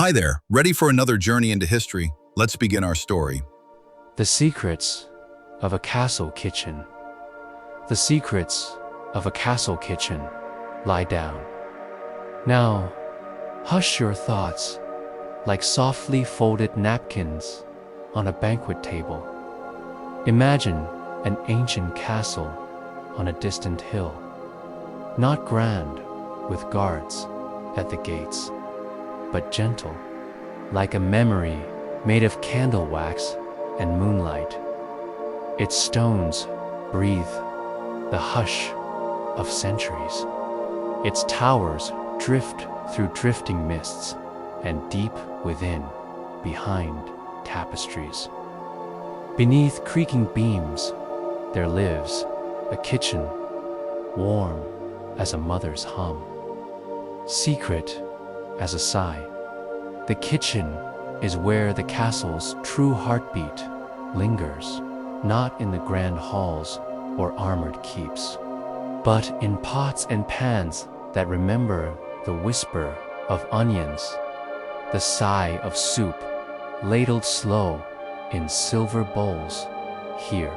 Hi there, ready for another journey into history? Let's begin our story. The secrets of a castle kitchen. The secrets of a castle kitchen. Lie down. Now, hush your thoughts like softly folded napkins on a banquet table. Imagine an ancient castle on a distant hill, not grand with guards at the gates, but gentle, like a memory made of candle wax and moonlight. Its stones breathe the hush of centuries. Its towers drift through drifting mists, and deep within, behind tapestries, beneath creaking beams, there lives a kitchen, warm as a mother's hum, secret as a sigh. The kitchen is where the castle's true heartbeat lingers, not in the grand halls or armored keeps, but in pots and pans that remember the whisper of onions, the sigh of soup ladled slow in silver bowls. Here,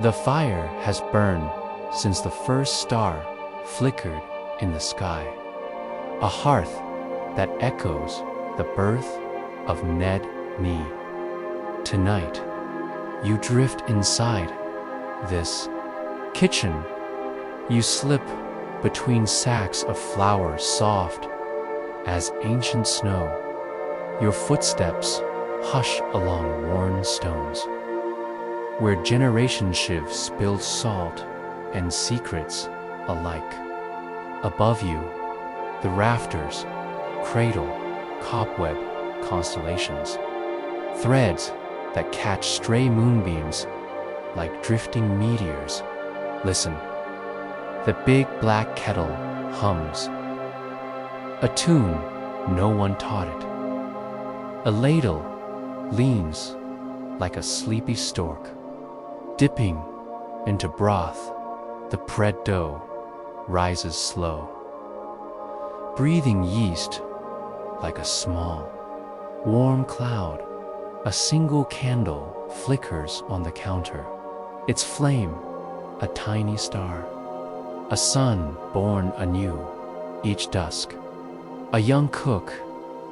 the fire has burned since the first star flickered in the sky, a hearth that echoes the birth of Ned Nee. Tonight, you drift inside this kitchen. You slip between sacks of flour soft as ancient snow. Your footsteps hush along worn stones, where generation shivs spilled salt and secrets alike. Above you, the rafters cradle cobweb constellations, threads that catch stray moonbeams like drifting meteors. Listen, the big black kettle hums, a tune no one taught it. A ladle leans like a sleepy stork, dipping into broth. The bread dough rises slow, breathing yeast like a small, warm cloud. A single candle flickers on the counter, its flame a tiny star, a sun born anew each dusk, a young cook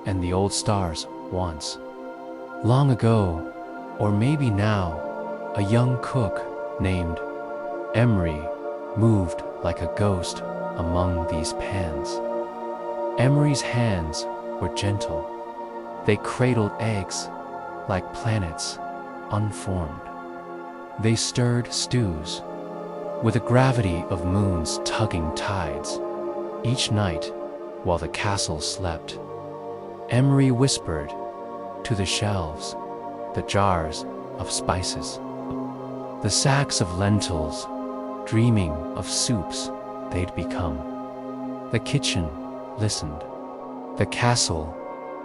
and the old stars once. Long ago, or maybe now, a young cook named Emery moved like a ghost among these pans. Emery's hands were gentle. They cradled eggs like planets unformed. They stirred stews with the gravity of moons tugging tides. Each night, while the castle slept, Emery whispered to the shelves, the jars of spices, the sacks of lentils, dreaming of soups they'd become. The kitchen listened. The castle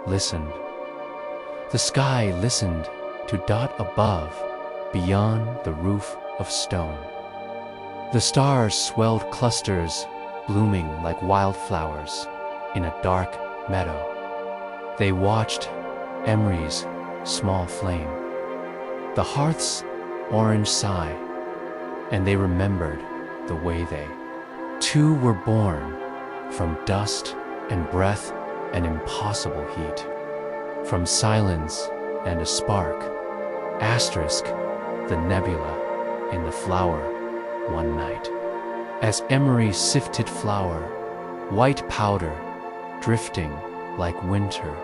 listened. The sky listened to dot above, beyond the roof of stone. The stars swelled clusters, blooming like wildflowers in a dark meadow. They watched Emery's small flame, the hearth's orange sigh, and they remembered the way they two were born from dust and breath and impossible heat, from silence and a spark, asterisk the nebula in the flower one night. As Emery sifted flour, white powder drifting like winter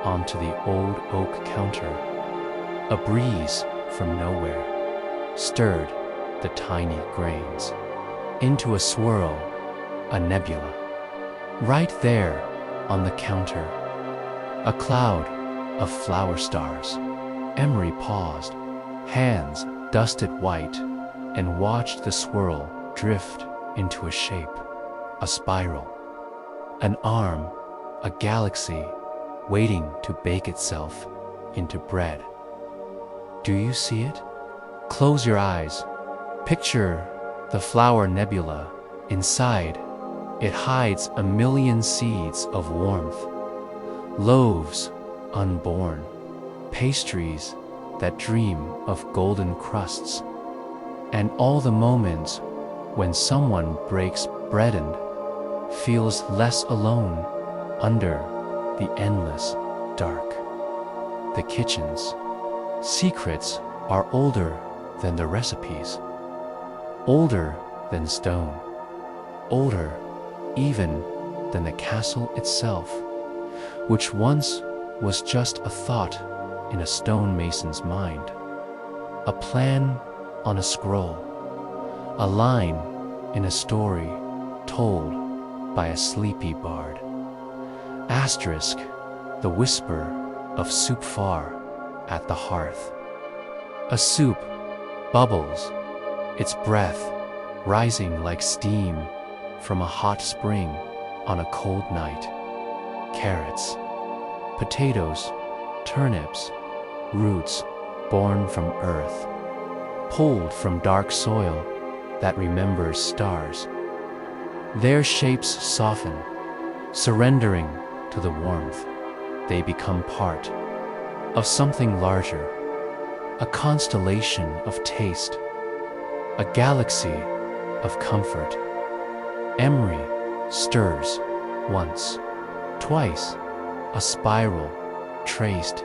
onto the old oak counter, a breeze from nowhere stirred the tiny grains into a swirl, a nebula. Right there on the counter, a cloud of flower stars. Emery paused, hands dusted white, and watched the swirl drift into a shape, a spiral, an arm, a galaxy waiting to bake itself into bread. Do you see it? Close your eyes. Picture the flower nebula. Inside, it hides a million seeds of warmth, loaves unborn, pastries that dream of golden crusts, and all the moments when someone breaks bread and feels less alone under the endless dark. The kitchen's secrets are older than the recipes, older than stone, older even than the castle itself, which once was just a thought in a stonemason's mind, a plan on a scroll, a line in a story told by a sleepy bard. Asterisk, the whisper of soup far at the hearth. A soup bubbles, its breath rising like steam from a hot spring on a cold night. Carrots, potatoes, turnips, roots born from earth, pulled from dark soil that remembers stars. Their shapes soften, surrendering to the warmth. They become part of something larger, a constellation of taste, a galaxy of comfort. Emery stirs once, twice, a spiral traced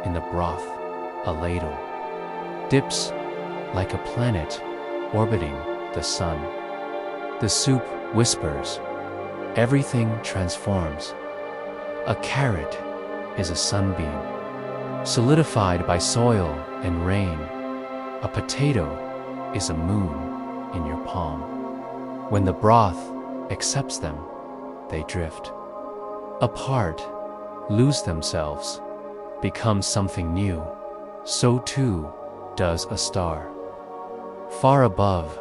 in the broth, a ladle dips like a planet orbiting the sun. The soup whispers, everything transforms. A carrot is a sunbeam, solidified by soil and rain. A potato is a moon in your palm. When the broth accepts them, they drift apart, lose themselves, become something new. So too does a star. Far above,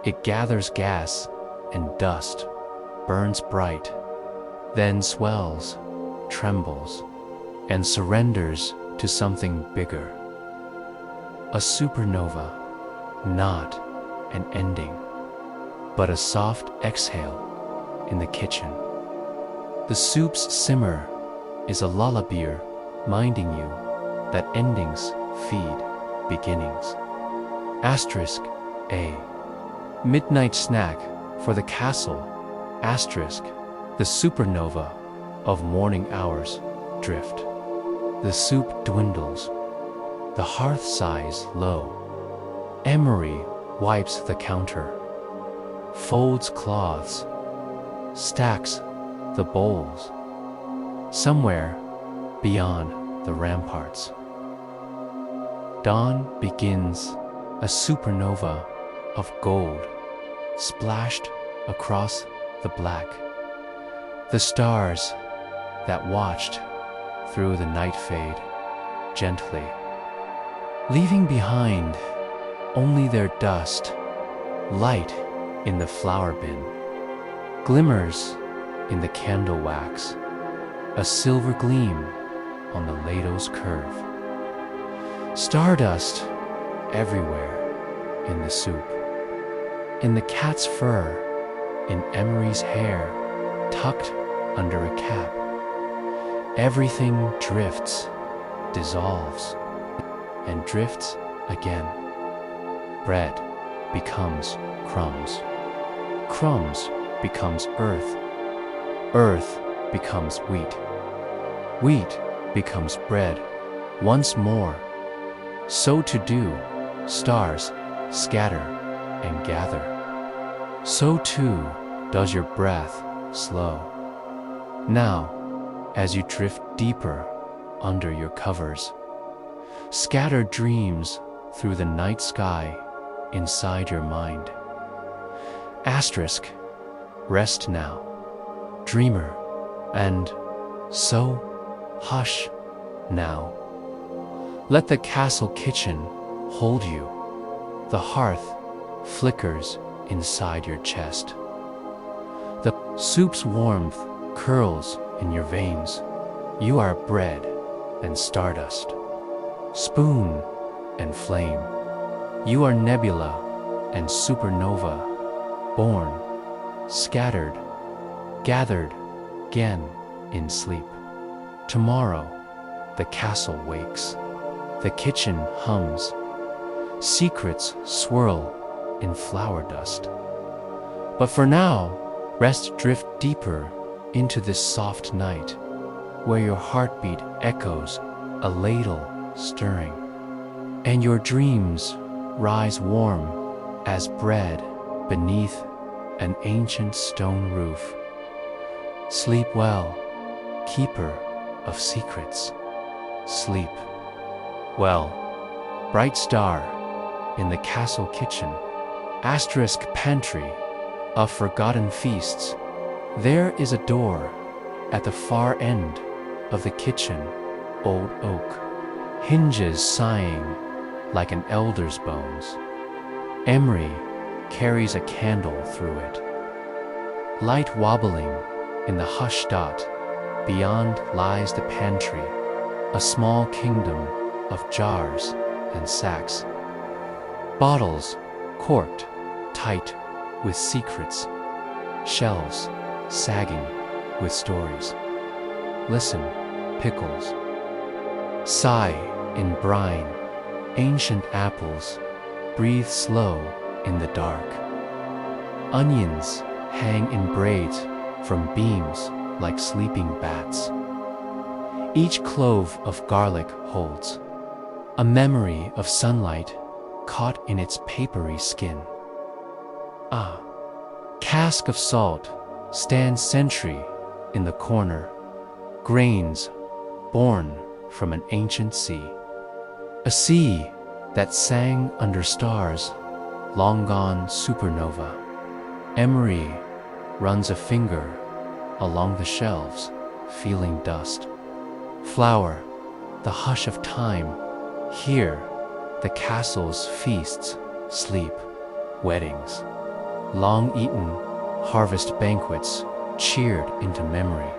it gathers gas and dust, burns bright, then swells, trembles, and surrenders to something bigger. A supernova, not an ending, but a soft exhale in the kitchen. The soup's simmer is a lullaby minding you that endings feed beginnings. Asterisk A. Midnight snack for the castle. Asterisk. The supernova of morning hours drift. The soup dwindles. The hearth sighs low. Emery wipes the counter, folds cloths, stacks the bowls. Somewhere beyond the ramparts, dawn begins, a supernova of gold splashed across the black. The stars that watched through the night fade gently, leaving behind only their dust. Light in the flower bin, glimmers in the candle wax, a silver gleam on the ladle's curve. Stardust everywhere in the soup, in the cat's fur, in Emery's hair tucked under a cap. Everything drifts, dissolves, and drifts again. Bread becomes crumbs. Crumbs becomes earth. Earth becomes wheat. Wheat becomes bread once more. So to do, stars scatter and gather. So too does your breath slow. Now, as you drift deeper under your covers, scattered dreams through the night sky inside your mind. Asterisk, rest now, dreamer, and so hush now. Let the castle kitchen hold you. The hearth flickers inside your chest. The soup's warmth curls in your veins. You are bread and stardust, spoon and flame. You are nebula and supernova, born, scattered, gathered again in sleep. Tomorrow, the castle wakes. The kitchen hums. Secrets swirl in flour dust. But for now, rest drift deeper into this soft night, where your heartbeat echoes a ladle stirring, and your dreams rise warm as bread beneath an ancient stone roof. Sleep well, keeper of secrets. Sleep well. Bright star in the castle kitchen, asterisk pantry of forgotten feasts. There is a door at the far end of the kitchen, old oak, hinges sighing like an elder's bones. Emery carries a candle through it. Light wobbling in the hushed dot, beyond lies the pantry, a small kingdom of jars and sacks. Bottles corked tight with secrets, shelves sagging with stories. Listen, pickles sigh in brine, ancient apples breathe slow in the dark. Onions hang in braids from beams like sleeping bats. Each clove of garlic holds a memory of sunlight caught in its papery skin. Ah, cask of salt stands sentry in the corner, grains born from an ancient sea. A sea that sang under stars, long gone supernova. Emery runs a finger along the shelves, feeling dust. Flower, the hush of time. Here, the castle's feasts sleep, weddings, long-eaten harvest banquets cheered into memory.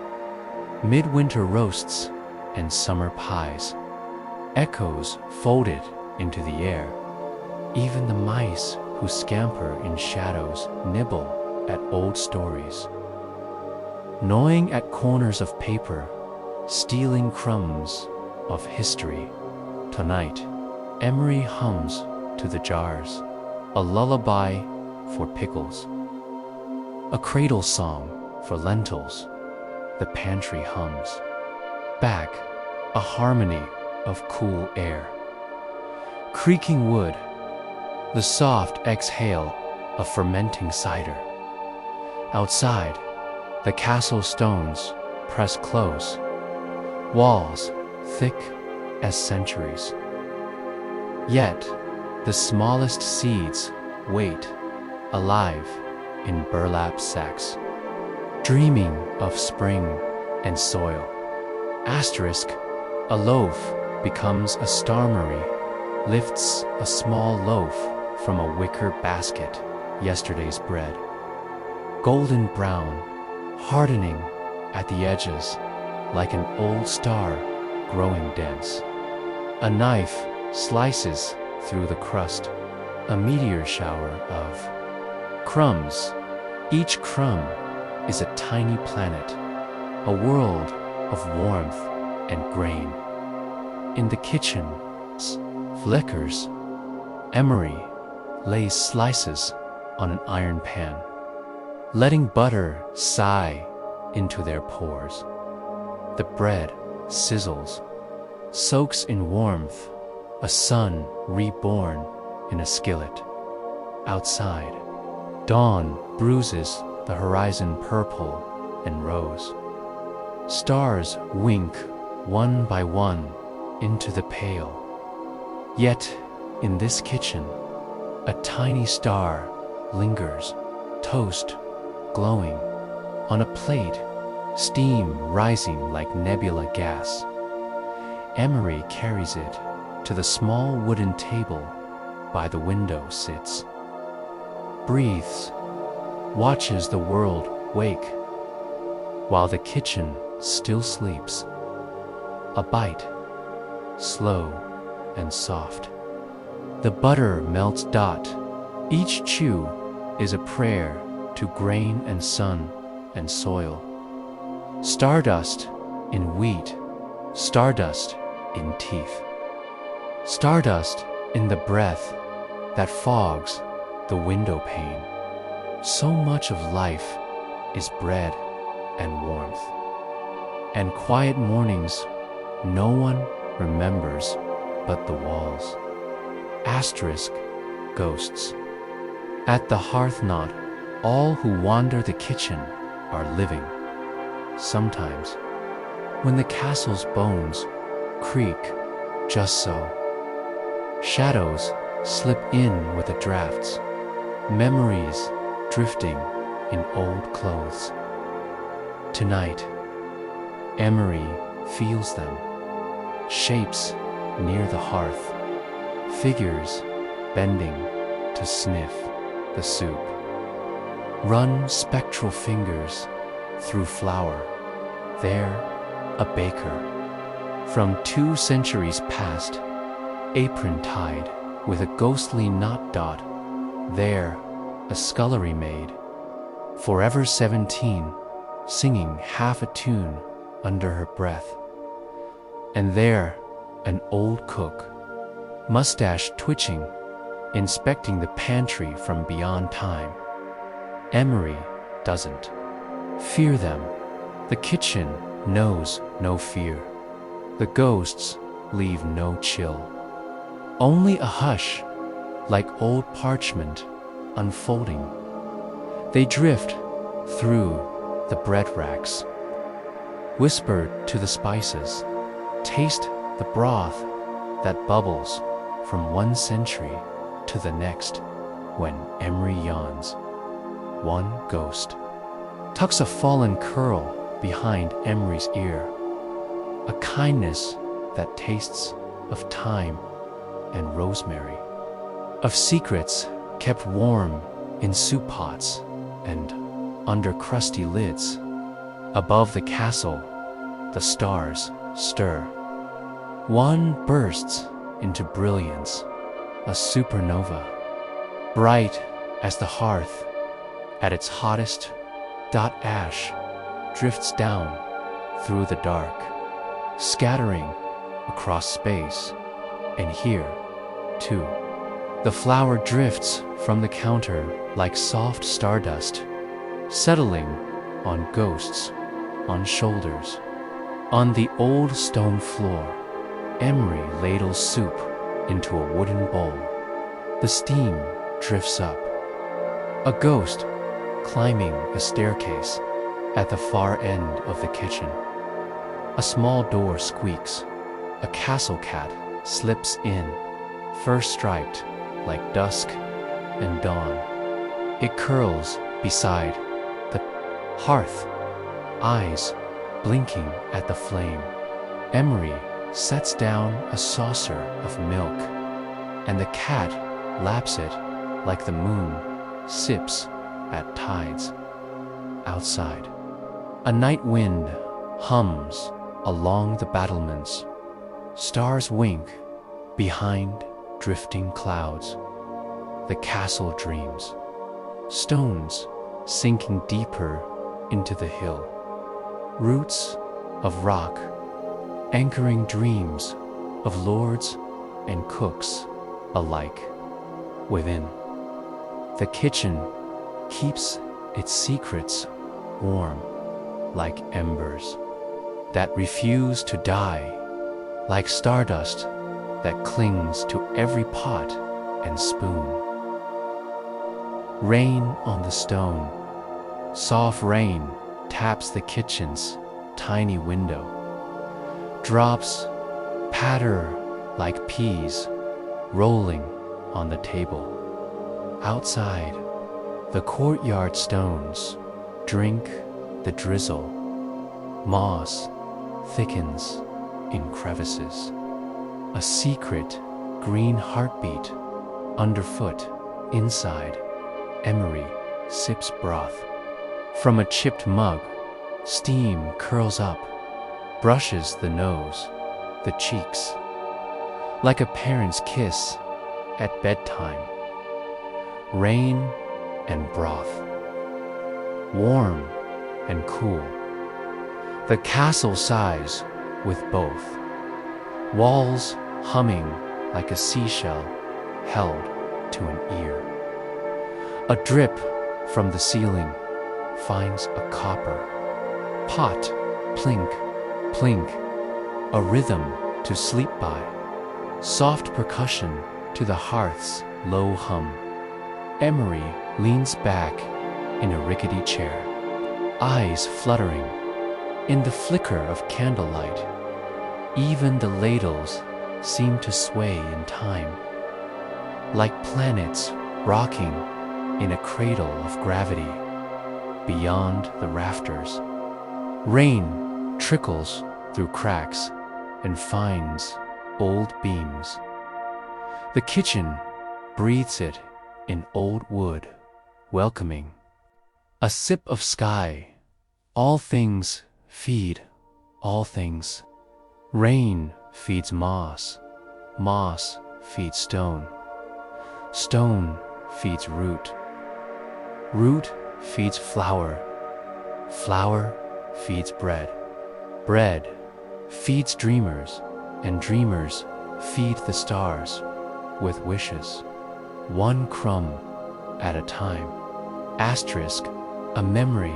Midwinter roasts and summer pies, echoes folded into the air. Even the mice who scamper in shadows nibble at old stories. Gnawing at corners of paper, stealing crumbs of history. Tonight, Emery hums to the jars, a lullaby for pickles, a cradle song for lentils. The pantry hums. Back, a harmony of cool air. Creaking wood, the soft exhale of fermenting cider. Outside, the castle stones press close, walls thick as centuries. Yet, the smallest seeds wait, alive in burlap sacks, dreaming of spring and soil. Asterisk, a loaf becomes a starmery, lifts a small loaf from a wicker basket, yesterday's bread. Golden brown, hardening at the edges, like an old star growing dense. A knife slices through the crust, a meteor shower of crumbs. Each crumb is a tiny planet, a world of warmth and grain. In the kitchen, flickers, Emery lays slices on an iron pan, letting butter sigh into their pores. The bread sizzles, soaks in warmth, a sun reborn in a skillet. Outside, dawn bruises the horizon purple and rose. Stars wink one by one into the pale. Yet, in this kitchen, a tiny star lingers, toast glowing on a plate, steam rising like nebula gas. Emery carries it to the small wooden table by the window sits, breathes, watches the world wake, while the kitchen still sleeps. A bite, slow and soft. The butter melts dot. Each chew is a prayer to grain and sun and soil. Stardust in wheat stardust in teeth, stardust in the breath that fogs the window pane. So much of life is bread and warmth, and quiet mornings no one remembers but the walls. Asterisk ghosts. At the hearth knot, all who wander the kitchen are living. Sometimes, when the castle's bones creak just so, shadows slip in with the drafts, memories drifting in old clothes. Tonight, Emery feels them, shapes near the hearth, figures bending to sniff the soup. Run spectral fingers through flour, there a baker, from 2 centuries past, apron tied with a ghostly knot dot, there a scullery maid, forever 17, singing half a tune under her breath. And there an old cook, mustache twitching, inspecting the pantry from beyond time. Emery doesn't fear them. The kitchen knows no fear. The ghosts leave no chill. Only a hush, like old parchment unfolding. They drift through the bread racks, whispered to the spices, taste the broth that bubbles from 1 century to the next. When Emery yawns, one ghost tucks a fallen curl behind Emery's ear, a kindness that tastes of thyme and rosemary, of secrets kept warm in soup pots and under crusty lids. Above the castle, the stars stir. One bursts into brilliance, a supernova, bright as the hearth at its hottest. Ash drifts down through the dark, scattering across space. And here, too, the flour drifts from the counter like soft stardust, settling on ghosts, on shoulders. On the old stone floor, Emery ladles soup into a wooden bowl. The steam drifts up. A ghost climbing a staircase at the far end of the kitchen. A small door squeaks. A castle cat slips in, fur striped like dusk and dawn. It curls beside the hearth, eyes blinking at the flame. Emery sets down a saucer of milk, and the cat laps it like the moon sips at tides. Outside, a night wind hums along the battlements. Stars wink behind drifting clouds. The castle dreams, stones sinking deeper into the hill, roots of rock anchoring dreams of lords and cooks alike. Within, the kitchen keeps its secrets warm like embers that refuse to die, like stardust that clings to every pot and spoon. Rain on the stone, soft rain taps the kitchen's tiny window. Drops patter like peas rolling on the table. Outside, the courtyard stones drink the drizzle. Moss thickens in crevices. A secret green heartbeat underfoot. Inside, Emery sips broth. From a chipped mug, steam curls up, brushes the nose, the cheeks, like a parent's kiss at bedtime. Rain and broth, warm and cool. The castle sighs with both. Walls humming like a seashell held to an ear. A drip from the ceiling finds a copper pot, plink, plink, a rhythm to sleep by, soft percussion to the hearth's low hum. Emery leans back in a rickety chair, eyes fluttering in the flicker of candlelight. Even the ladles seem to sway in time, like planets rocking in a cradle of gravity beyond the rafters. Rain trickles through cracks and finds old beams. The kitchen breathes it in old wood, welcoming. A sip of sky, all things feed all things. Rain feeds moss, moss feeds stone, stone feeds root, root feeds flower, flower feeds bread, bread feeds dreamers, and dreamers feed the stars with wishes, one crumb at a time. Asterisk, a memory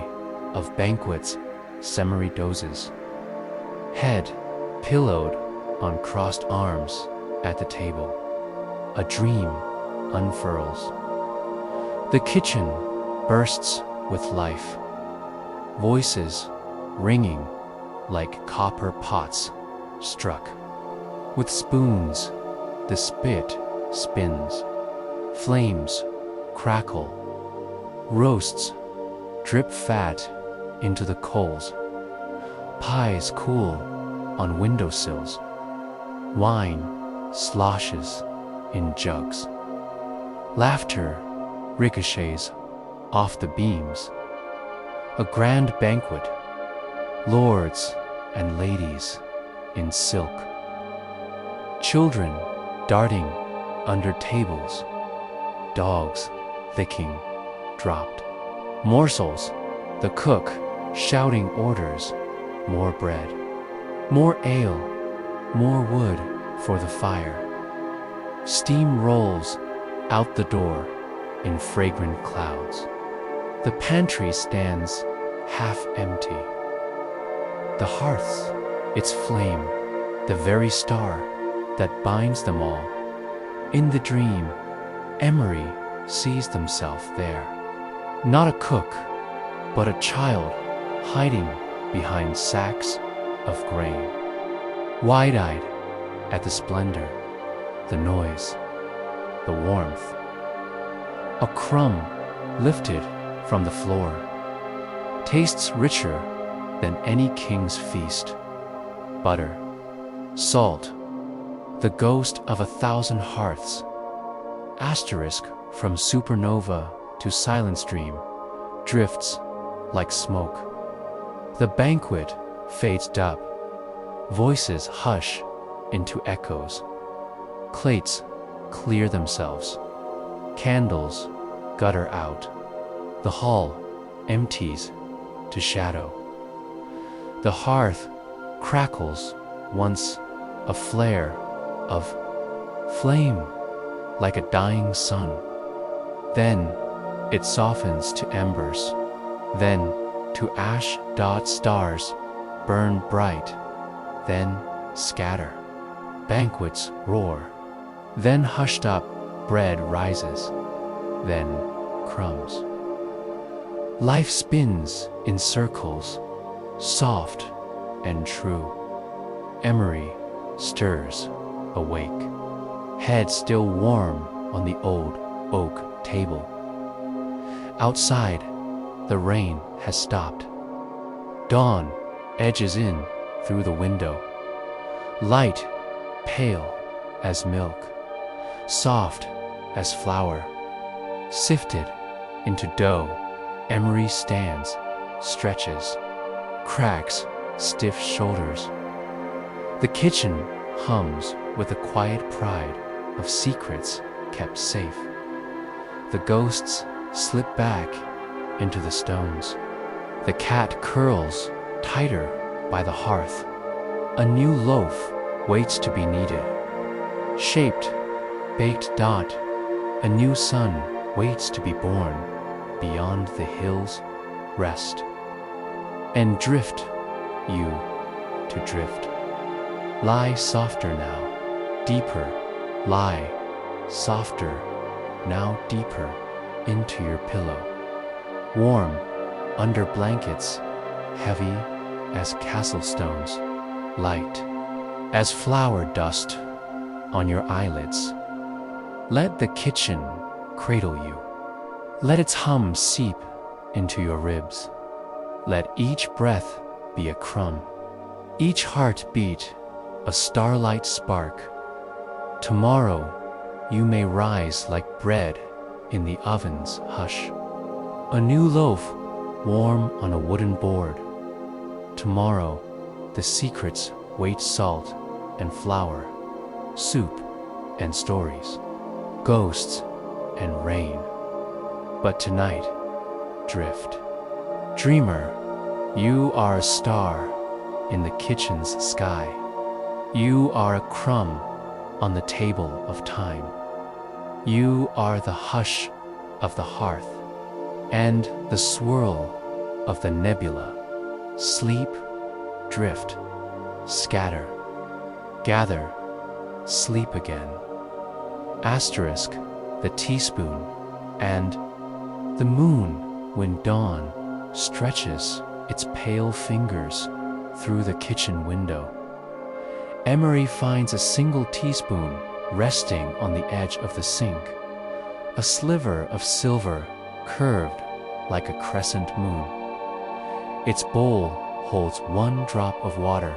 of banquets, summary doses. Head pillowed on crossed arms at the table. A dream unfurls. The kitchen bursts with life. Voices ringing like copper pots struck. With spoons, the spit spins. Flames crackle. Roasts drip fat into the coals. Pies cool on windowsills. Wine sloshes in jugs. Laughter ricochets off the beams. A grand banquet, lords and ladies in silk. Children darting under tables, dogs licking dropped morsels, the cook shouting orders, more bread, more ale, more wood for the fire. Steam rolls out the door in fragrant clouds. The pantry stands half empty. The hearths, its flame, the very star that binds them all. In the dream, Emery sees himself there. Not a cook, but a child hiding behind sacks of grain. Wide-eyed at the splendor, the noise, the warmth. A crumb lifted from the floor tastes richer than any king's feast. Butter, salt, the ghost of 1,000 hearths. Asterisk from supernova to silent stream drifts like smoke. The banquet fades up. Voices hush into echoes. Plates clear themselves. Candles gutter out. The hall empties to shadow. The hearth crackles once a flare of flame like a dying sun. Then it softens to embers. Then to ash dot stars burn bright. Then scatter. Banquets roar. Then hushed up bread rises. Then crumbs. Life spins in circles, soft and true. Emery stirs, awake, head still warm on the old oak table. Outside, the rain has stopped. Dawn edges in through the window. Light, pale as milk, soft as flour, sifted into dough. Emery stands, stretches, cracks stiff shoulders. The kitchen hums with a quiet pride of secrets kept safe. The ghosts slip back into the stones. The cat curls tighter by the hearth. A new loaf waits to be kneaded. Shaped, baked dot, a new sun waits to be born. Beyond the hills, rest. And drift, you, to drift. Lie softer now, deeper, lie, softer, now deeper, into your pillow. Warm, under blankets, heavy as castle stones, light as flower dust on your eyelids. Let the kitchen cradle you. Let its hum seep into your ribs. Let each breath be a crumb, each heartbeat a starlight spark. Tomorrow you may rise like bread in the oven's hush. A new loaf warm on a wooden board. Tomorrow the secrets wait salt and flour, soup and stories, ghosts and rain. But tonight, drift. Dreamer, you are a star in the kitchen's sky. You are a crumb on the table of time. You are the hush of the hearth and the swirl of the nebula. Sleep, drift, scatter, gather, sleep again. Asterisk, the teaspoon, and the moon when dawn stretches its pale fingers through the kitchen window. Emery finds a single teaspoon resting on the edge of the sink, a sliver of silver curved like a crescent moon. Its bowl holds one drop of water,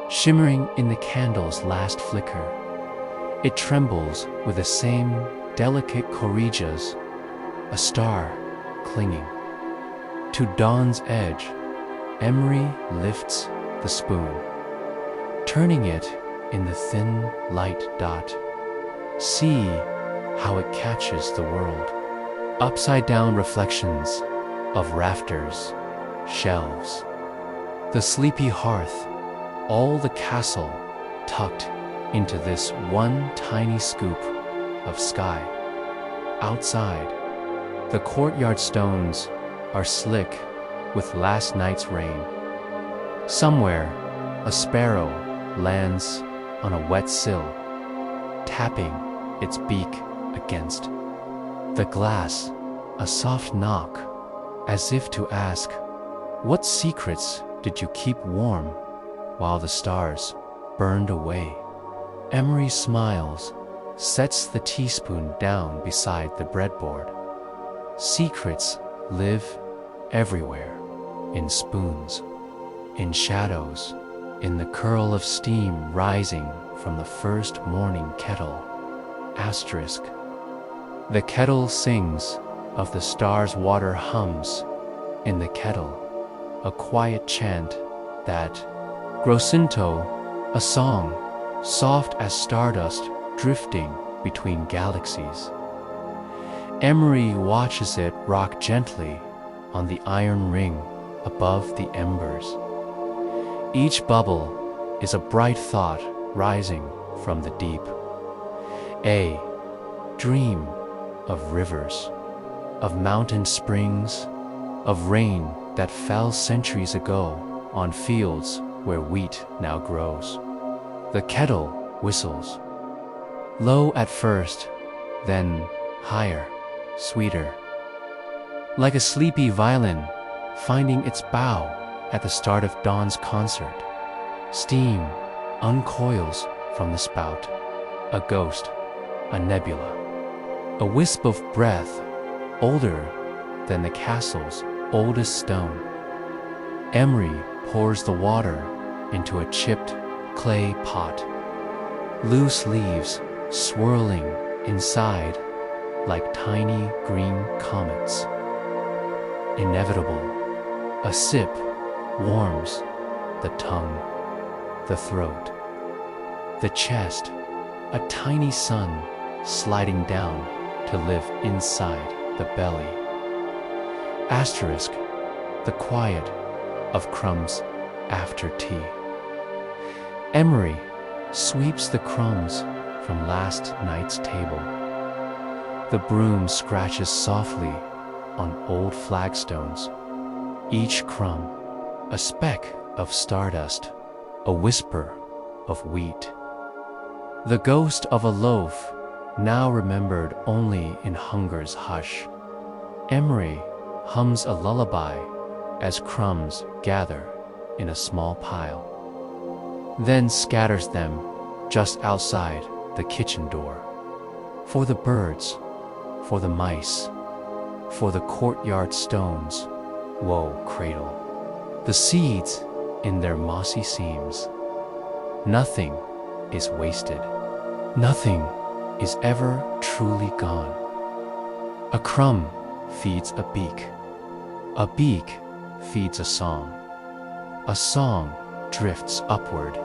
shimmering in the candle's last flicker. It trembles with the same delicate coregas, a star clinging. To dawn's edge, Emery lifts the spoon, turning it in the thin light dot. See how it catches the world. Upside down reflections of rafters, shelves, the sleepy hearth, all the castle tucked into this one tiny scoop of sky. Outside, the courtyard stones are slick with last night's rain. Somewhere, a sparrow lands on a wet sill, tapping its beak against the glass, a soft knock, as if to ask, what secrets did you keep warm while the stars burned away? Emery smiles, sets the teaspoon down beside the breadboard. Secrets live everywhere, in spoons, in shadows, in the curl of steam rising from the first morning kettle. Asterisk. The kettle sings of the stars' water hums in the kettle, a quiet chant that, Grosinto, a song, soft as stardust drifting between galaxies. Emery watches it rock gently on the iron ring above the embers. Each bubble is a bright thought rising from the deep. A dream of rivers, of mountain springs, of rain that fell centuries ago on fields where wheat now grows. The kettle whistles, low at first, then higher, sweeter. Like a sleepy violin finding its bow at the start of dawn's concert. Steam uncoils from the spout, a ghost, a nebula, a wisp of breath older than the castle's oldest stone. Emery pours the water into a chipped clay pot, loose leaves swirling inside like tiny green comets. Inevitable, a sip warms the tongue, the throat, the chest, a tiny sun sliding down to live inside the belly. Asterisk, the quiet of crumbs after tea. Emery sweeps the crumbs from last night's table. The broom scratches softly on old flagstones. Each crumb, a speck of stardust, a whisper of wheat. The ghost of a loaf, now remembered only in hunger's hush. Emery hums a lullaby as crumbs gather in a small pile, then scatters them just outside the kitchen door. For the birds, for the mice, for the courtyard stones, woe cradle the seeds in their mossy seams. Nothing is wasted. Nothing is ever truly gone. A crumb feeds a beak feeds a song drifts upward,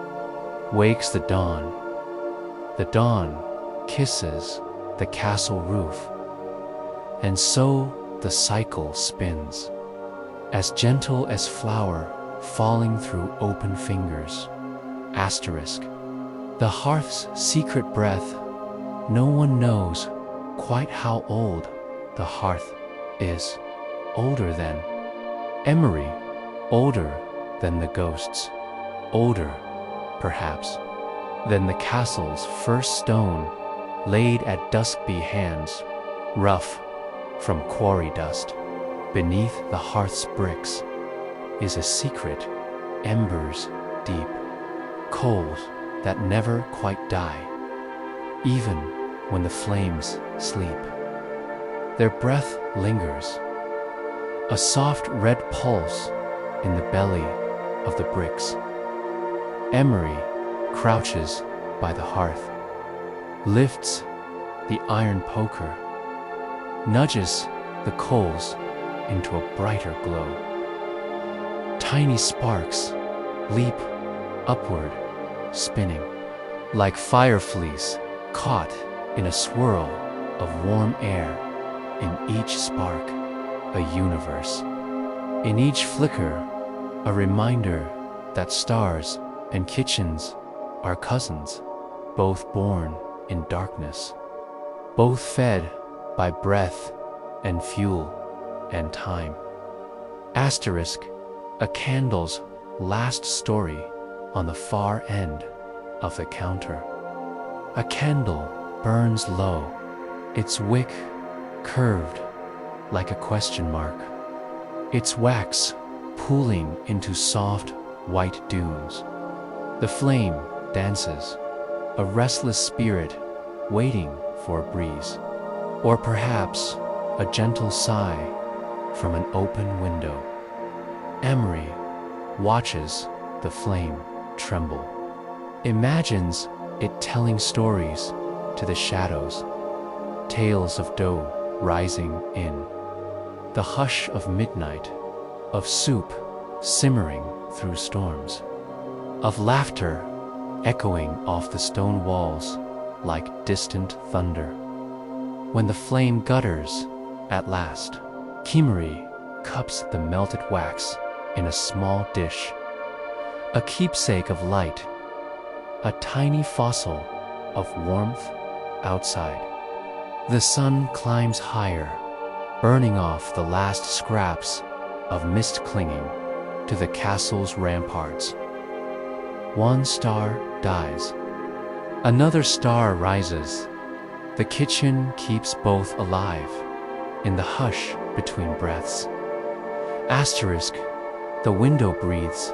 wakes the dawn kisses the castle roof, and so the cycle spins, as gentle as flower falling through open fingers. Asterisk. The hearth's secret breath, no one knows quite how old the hearth is. Older than Emery, older than the ghosts, older, perhaps, than the castle's first stone laid at dusky hands, rough from quarry dust. Beneath the hearth's bricks is a secret, embers deep, coals that never quite die, even when the flames sleep. Their breath lingers, a soft red pulse in the belly of the bricks. Emery crouches by the hearth, lifts the iron poker, nudges the coals into a brighter glow. Tiny sparks leap upward, spinning like fire fleas caught in a swirl of warm air. In each spark, a universe. In each flicker, a reminder that stars and kitchens are cousins, both born in darkness, both fed by breath and fuel and time. Asterisk. A candle's last story on the far end of the counter. A candle burns low, its wick curved like a question mark, its wax pooling into soft white dunes. The flame dances, a restless spirit waiting for a breeze, or perhaps a gentle sigh from an open window. Emery watches the flame tremble, imagines it telling stories to the shadows, tales of dough rising in the hush of midnight, of soup simmering through storms, of laughter echoing off the stone walls like distant thunder. When the flame gutters at last, Kimmery cups the melted wax in a small dish, a keepsake of light, a tiny fossil of warmth outside. The sun climbs higher, burning off the last scraps of mist clinging to the castle's ramparts. One star dies, another star rises. The kitchen keeps both alive in the hush between breaths. Asterisk. The window breathes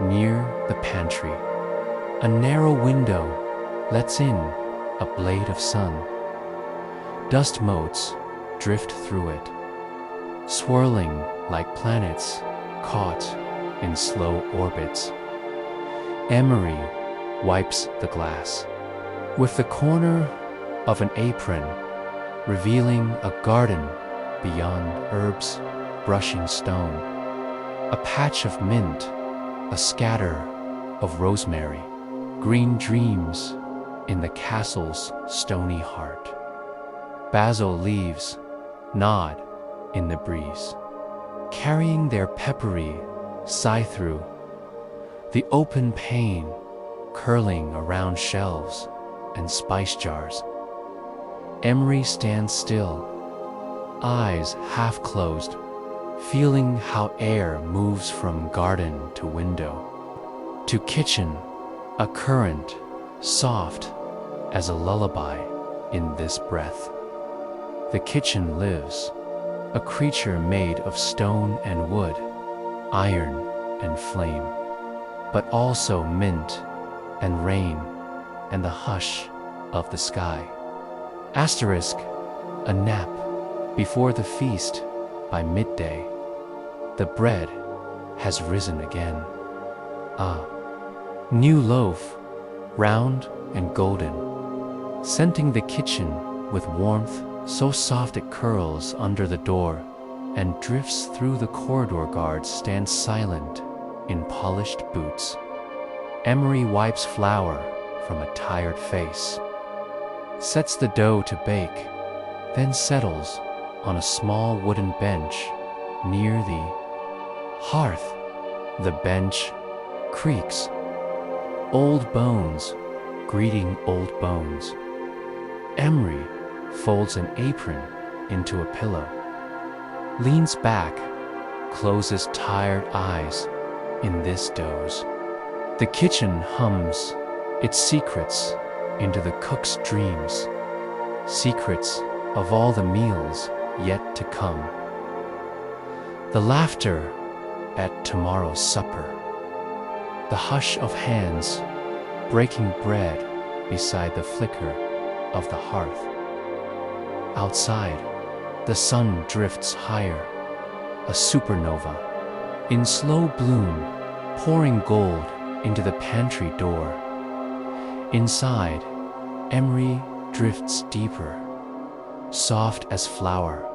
near the pantry. A narrow window lets in a blade of sun. Dust motes drift through it, swirling like planets caught in slow orbits. Emery wipes the glass with the corner of an apron, revealing a garden beyond herbs brushing stone, a patch of mint, a scatter of rosemary, green dreams in the castle's stony heart. Basil leaves nod in the breeze, carrying their peppery sigh through the open pane, curling around shelves and spice jars. Emery stands still, eyes half closed, feeling how air moves from garden to window, to kitchen, a current, soft as a lullaby in this breath. The kitchen lives, a creature made of stone and wood, iron and flame, but also mint and rain and the hush of the sky. Asterisk, a nap before the feast by midday. The bread has risen again. New loaf, round and golden, scenting the kitchen with warmth so soft it curls under the door and drifts through the corridor. Guards stand silent in polished boots. Emery wipes flour from a tired face, sets the dough to bake, then settles on a small wooden bench near the hearth. The bench creaks. Old bones greeting old bones. Emery folds an apron into a pillow, leans back, closes tired eyes in this doze. The kitchen hums its secrets into the cook's dreams, secrets of all the meals yet to come. The laughter at tomorrow's supper, the hush of hands breaking bread beside the flicker of the hearth. Outside, the sun drifts higher, a supernova, in slow bloom, pouring gold into the pantry door. Inside, Emery drifts deeper, soft as flour,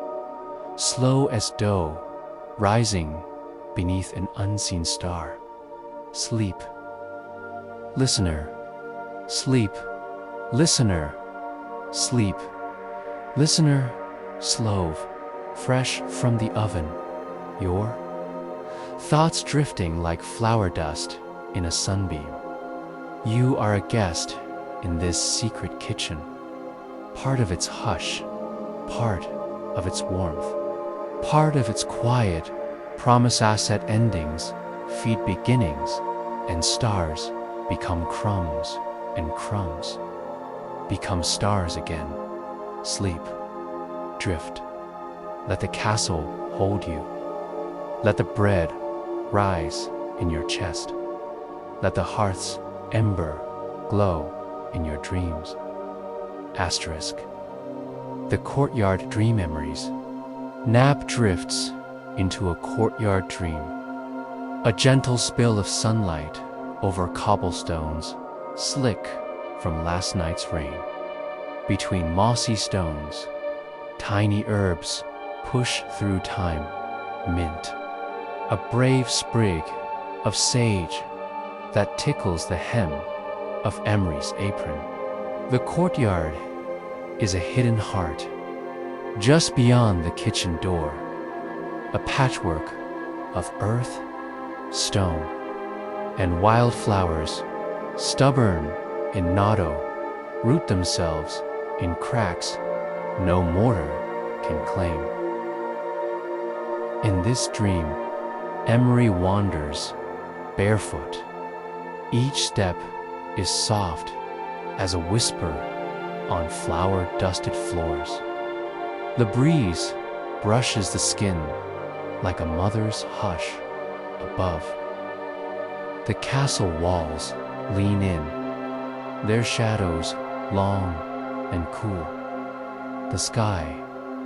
slow as dough, rising beneath an unseen star. Sleep, listener, sleep, listener, sleep, listener, slove, fresh from the oven, your thoughts drifting like flour dust in a sunbeam. You are a guest in this secret kitchen, part of its hush, part of its warmth, part of its quiet, promise asset endings, feed beginnings, and stars become crumbs, and crumbs become stars again. Sleep, drift, let the castle hold you. Let the bread rise in your chest. Let the hearth's ember glow in your dreams. Asterisk. The courtyard dream memories. Nap drifts into a courtyard dream. A gentle spill of sunlight over cobblestones, slick from last night's rain. Between mossy stones, tiny herbs push through time. Mint, a brave sprig of sage that tickles the hem of Emery's apron. The courtyard is a hidden heart, just beyond the kitchen door, a patchwork of earth, stone, and wildflowers, stubborn in notto, root themselves in cracks no mortar can claim. In this dream, Emery wanders barefoot. Each step is soft as a whisper on flour-dusted floors. The breeze brushes the skin like a mother's hush above. The castle walls lean in, their shadows long and cool. The sky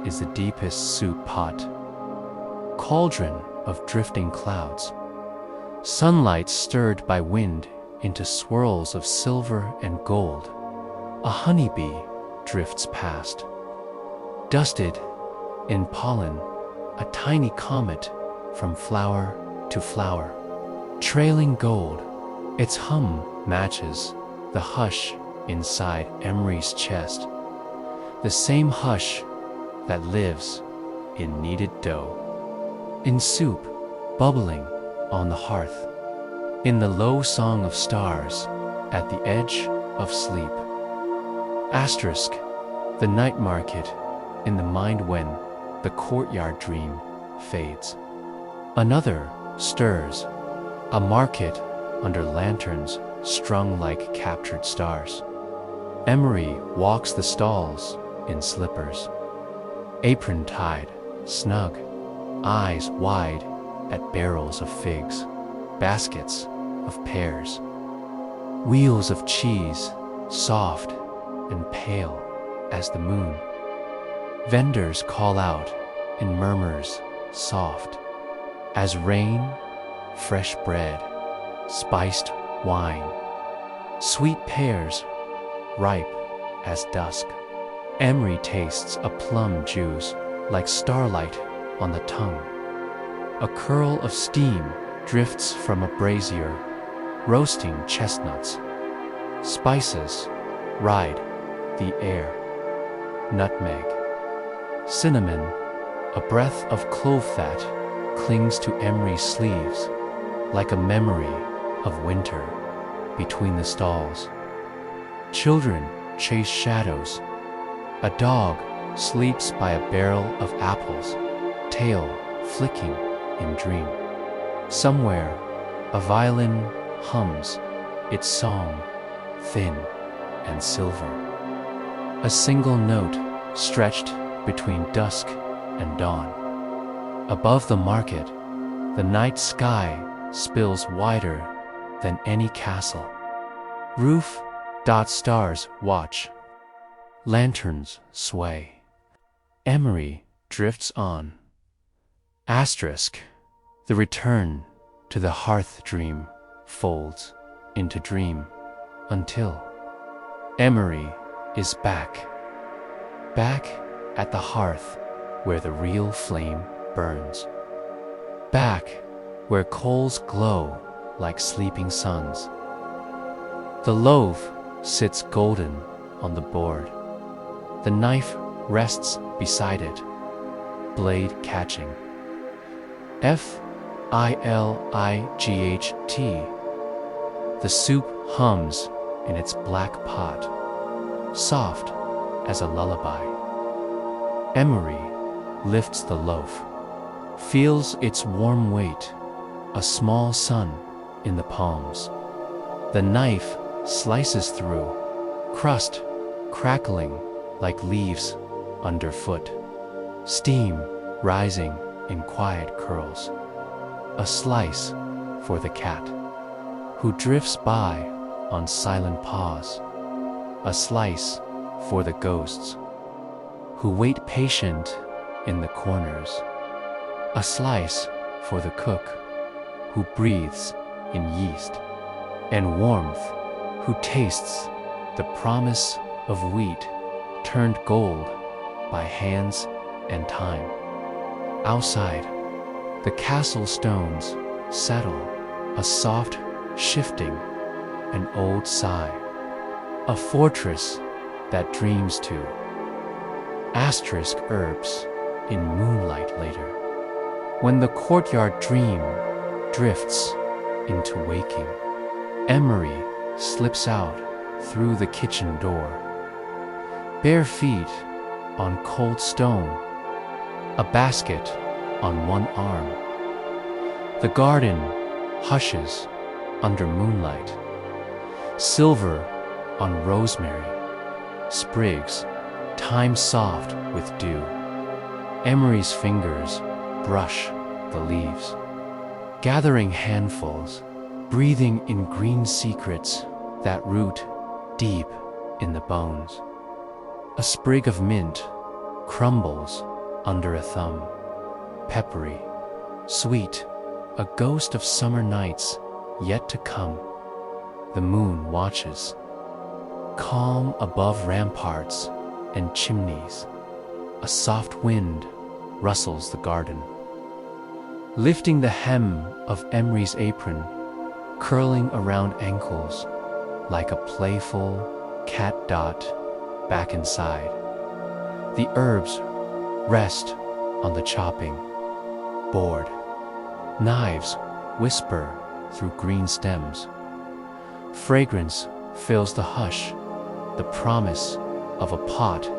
is the deepest soup pot, cauldron of drifting clouds. Sunlight stirred by wind into swirls of silver and gold. A honeybee drifts past. Dusted in pollen, a tiny comet from flower to flower. Trailing gold, its hum matches the hush inside Emery's chest. The same hush that lives in kneaded dough, in soup bubbling on the hearth, in the low song of stars at the edge of sleep. Asterisk, the night market in the mind when the courtyard dream fades. Another stirs, a market under lanterns strung like captured stars. Emery walks the stalls in slippers, apron tied, snug, eyes wide at barrels of figs, baskets of pears, wheels of cheese, soft and pale as the moon. Vendors call out in murmurs soft as rain, fresh bread, spiced wine, sweet pears, ripe as dusk. Emery tastes a plum juice like starlight on the tongue. A curl of steam drifts from a brazier, roasting chestnuts. Spices ride the air. Nutmeg, cinnamon, a breath of clove fat clings to Emery's sleeves like a memory of winter between the stalls. Children chase shadows. A dog sleeps by a barrel of apples, tail flicking in dream. Somewhere, a violin hums its song, thin and silver. A single note stretched between dusk and dawn. Above the market, the night sky spills wider than any castle. Roof dot stars watch. Lanterns sway. Emery drifts on. Asterisk, the return to the hearth dream folds into dream until Emery is back. Back at the hearth where the real flame burns. Back where coals glow like sleeping suns. The loaf sits golden on the board. The knife rests beside it, blade catching. F-I-L-I-G-H-T. The soup hums in its black pot, soft as a lullaby. Emery lifts the loaf, feels its warm weight, a small sun in the palms. The knife slices through, crust crackling like leaves underfoot, steam rising in quiet curls. A slice for the cat, who drifts by on silent paws. A slice for the ghosts, who wait patient in the corners. A slice for the cook, who breathes in yeast and warmth, who tastes the promise of wheat turned gold by hands and time. Outside, the castle stones settle, a soft shifting, an old sigh, a fortress that dreams to. Asterisk herbs in moonlight later, when the courtyard dream drifts into waking. Emery slips out through the kitchen door, bare feet on cold stone, a basket on one arm. The garden hushes under moonlight, silver on rosemary, sprigs time soft with dew. Emery's fingers brush the leaves, gathering handfuls, breathing in green secrets that root deep in the bones. A sprig of mint crumbles under a thumb, peppery, sweet, a ghost of summer nights yet to come. The moon watches, calm above ramparts and chimneys. A soft wind rustles the garden, lifting the hem of Emery's apron, curling around ankles like a playful cat dot back inside. The herbs rest on the chopping board. Knives whisper through green stems. Fragrance fills the hush, the promise of a pot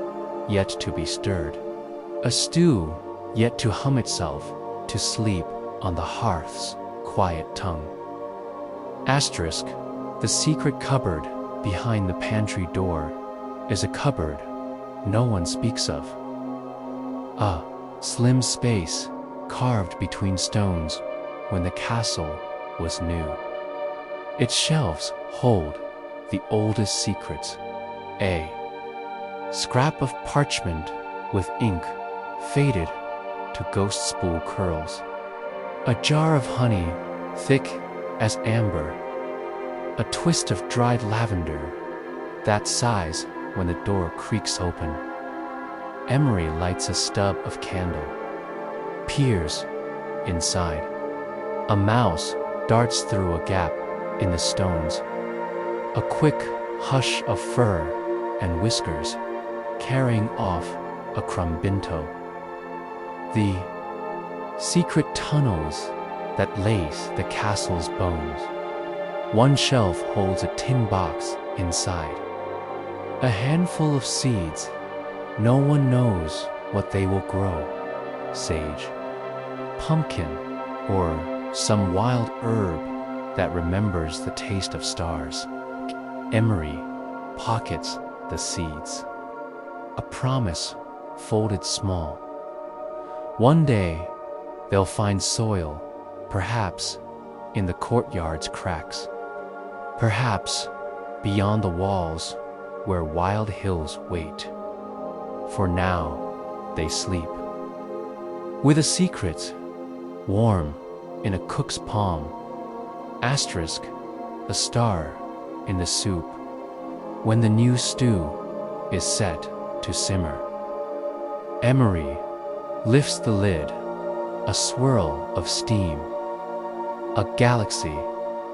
yet to be stirred, a stew yet to hum itself to sleep on the hearth's quiet tongue. Asterisk, the secret cupboard behind the pantry door is a cupboard no one speaks of. A slim space carved between stones when the castle was new. Its shelves hold the oldest secrets. A scrap of parchment with ink faded to ghost spool curls. A jar of honey thick as amber. A twist of dried lavender that sighs when the door creaks open. Emery lights a stub of candle, peers inside. A mouse darts through a gap in the stones. A quick hush of fur and whiskers carrying off a crumbinto. The secret tunnels that lace the castle's bones. One shelf holds a tin box inside. A handful of seeds. No one knows what they will grow. Sage, pumpkin, or some wild herb that remembers the taste of stars. Emery pockets the seeds. A promise folded small. One day they'll find soil, perhaps in the courtyard's cracks, perhaps beyond the walls where wild hills wait. For now they sleep with a secret warm in a cook's palm. Asterisk, a star in the soup when the new stew is set to simmer. Emery lifts the lid, a swirl of steam, a galaxy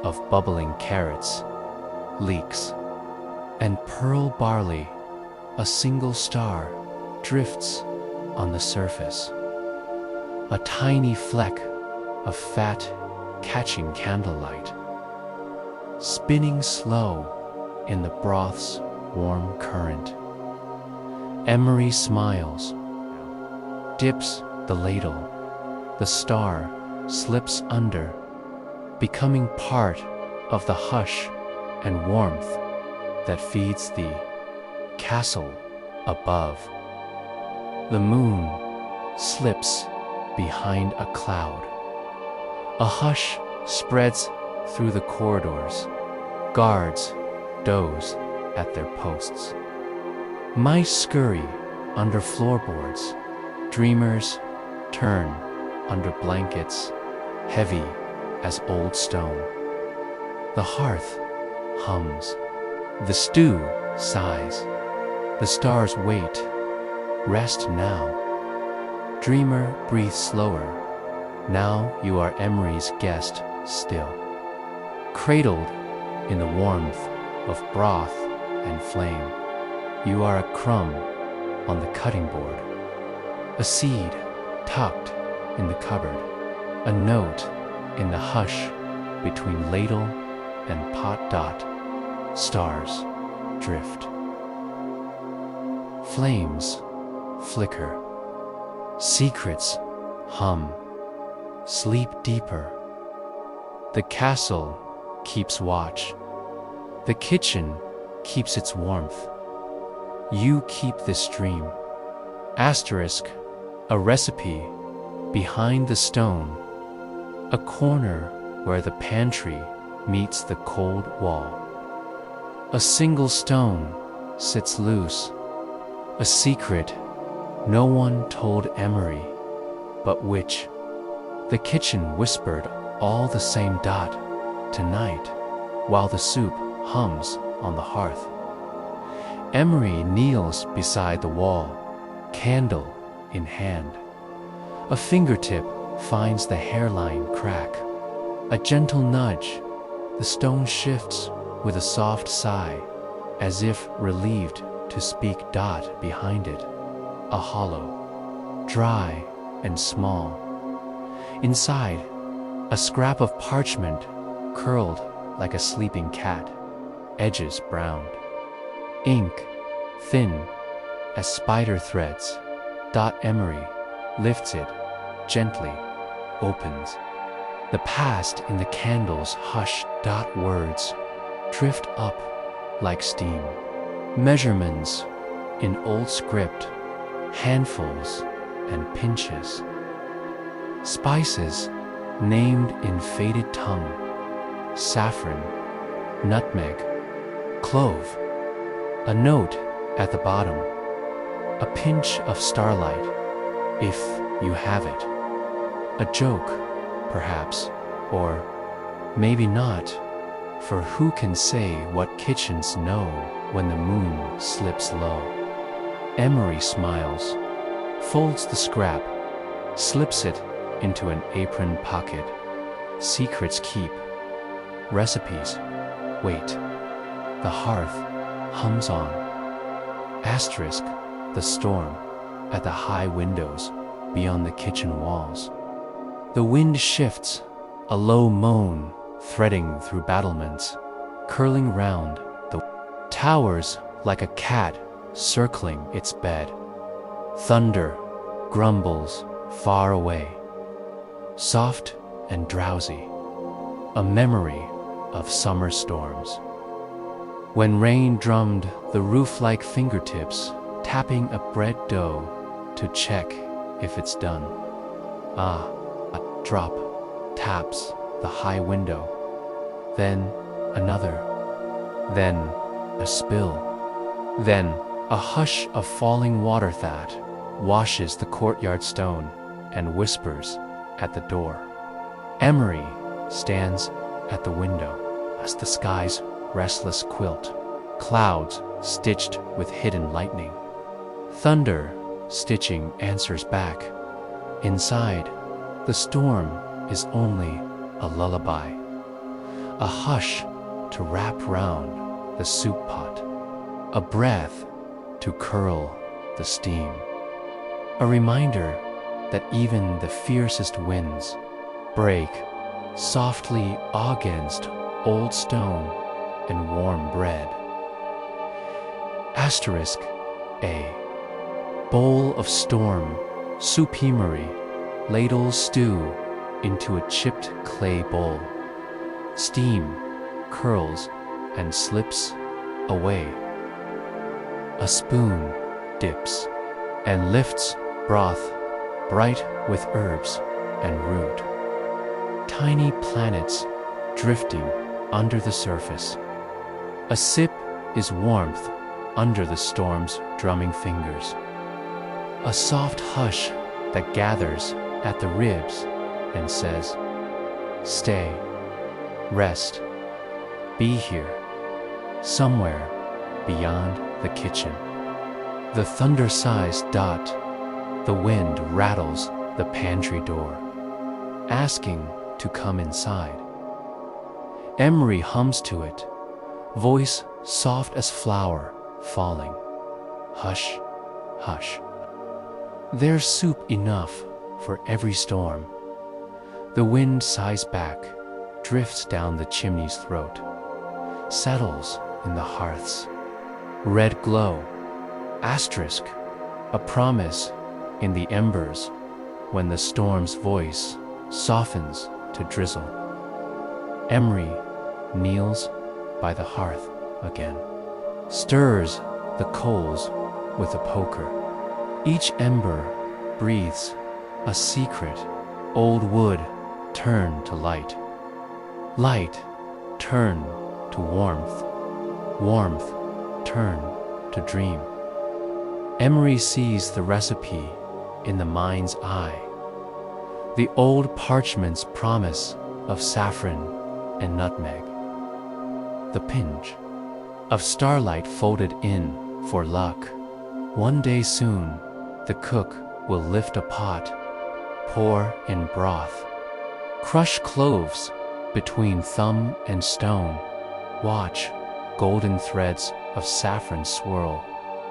of bubbling carrots, leeks, and pearl barley. A single star drifts on the surface, a tiny fleck of fat catching candlelight, spinning slow in the broth's warm current. Emery smiles, dips the ladle. The star slips under, becoming part of the hush and warmth that feeds the castle above. The moon slips behind a cloud. A hush spreads through the corridors. Guards doze at their posts. Mice scurry under floorboards. Dreamers turn under blankets heavy as old stone. The hearth hums. The stew sighs. The stars wait. Rest now. Dreamer breathes slower. Now you are Emery's guest still. Cradled in the warmth of broth and flame. You are a crumb on the cutting board. A seed tucked in the cupboard. A note in the hush between ladle and pot dot. Stars drift. Flames flicker. Secrets hum. Sleep deeper. The castle keeps watch. The kitchen keeps its warmth. You keep this dream. Asterisk, a recipe behind the stone. A corner where the pantry meets the cold wall. A single stone sits loose. A secret no one told Emery, but which the kitchen whispered all the same dot tonight while the soup hums on the hearth. Emery kneels beside the wall, candle in hand. A fingertip finds the hairline crack. A gentle nudge, the stone shifts with a soft sigh, as if relieved to speak dot behind it. A hollow, dry and small. Inside, a scrap of parchment curled like a sleeping cat. edges browned. Ink, thin as spider threads. Emery lifts it gently, opens. The past in the candles hush. Words drift up like steam. Measurements in old script, handfuls and pinches. Spices named in faded tongue, saffron, nutmeg, clove. A note at the bottom, a pinch of starlight, if you have it. A joke, perhaps, or maybe not, for who can say what kitchens know when the moon slips low? Emery smiles, folds the scrap, slips it into an apron pocket. Secrets keep, recipes wait. The hearth hums on. Asterisk, the storm at the high windows beyond the kitchen walls. The wind shifts, a low moan threading through battlements, curling round the towers like a cat circling its bed. Thunder grumbles far away, soft and drowsy, a memory of summer storms. When rain drummed the roof like fingertips, tapping a bread dough to check if it's done. Ah, a drop taps the high window, then another, then a spill, then a hush of falling water that washes the courtyard stone and whispers at the door. Emery stands at the window as the sky's restless quilt, clouds stitched with hidden lightning. Thunder stitching answers back. Inside, the storm is only a lullaby, a hush to wrap round the soup pot, a breath to curl the steam, a reminder that even the fiercest winds break softly against old stone and warm bread. Asterisk A. Bowl of storm, soupemery, ladles stew into a chipped clay bowl. Steam curls and slips away. A spoon dips and lifts broth bright with herbs and root. Tiny planets drifting under the surface. A sip is warmth under the storm's drumming fingers. A soft hush that gathers at the ribs and says, stay, rest, be here, somewhere beyond the kitchen. The thunder sighs. The wind rattles the pantry door, asking to come inside. Emery hums to it, voice soft as flour falling. Hush, hush. There's soup enough for every storm. The wind sighs back, drifts down the chimney's throat, settles in the hearth's red glow. Asterisk, a promise in the embers when the storm's voice softens to drizzle. Emery kneels by the hearth again, stirs the coals with a poker. Each ember breathes a secret. Old wood turned to light, light turned to warmth, warmth turned to dream. Emery sees the recipe in the mind's eye, the old parchment's promise of saffron and nutmeg, the pinch of starlight folded in for luck. One day soon, the cook will lift a pot, pour in broth, crush cloves between thumb and stone, watch golden threads of saffron swirl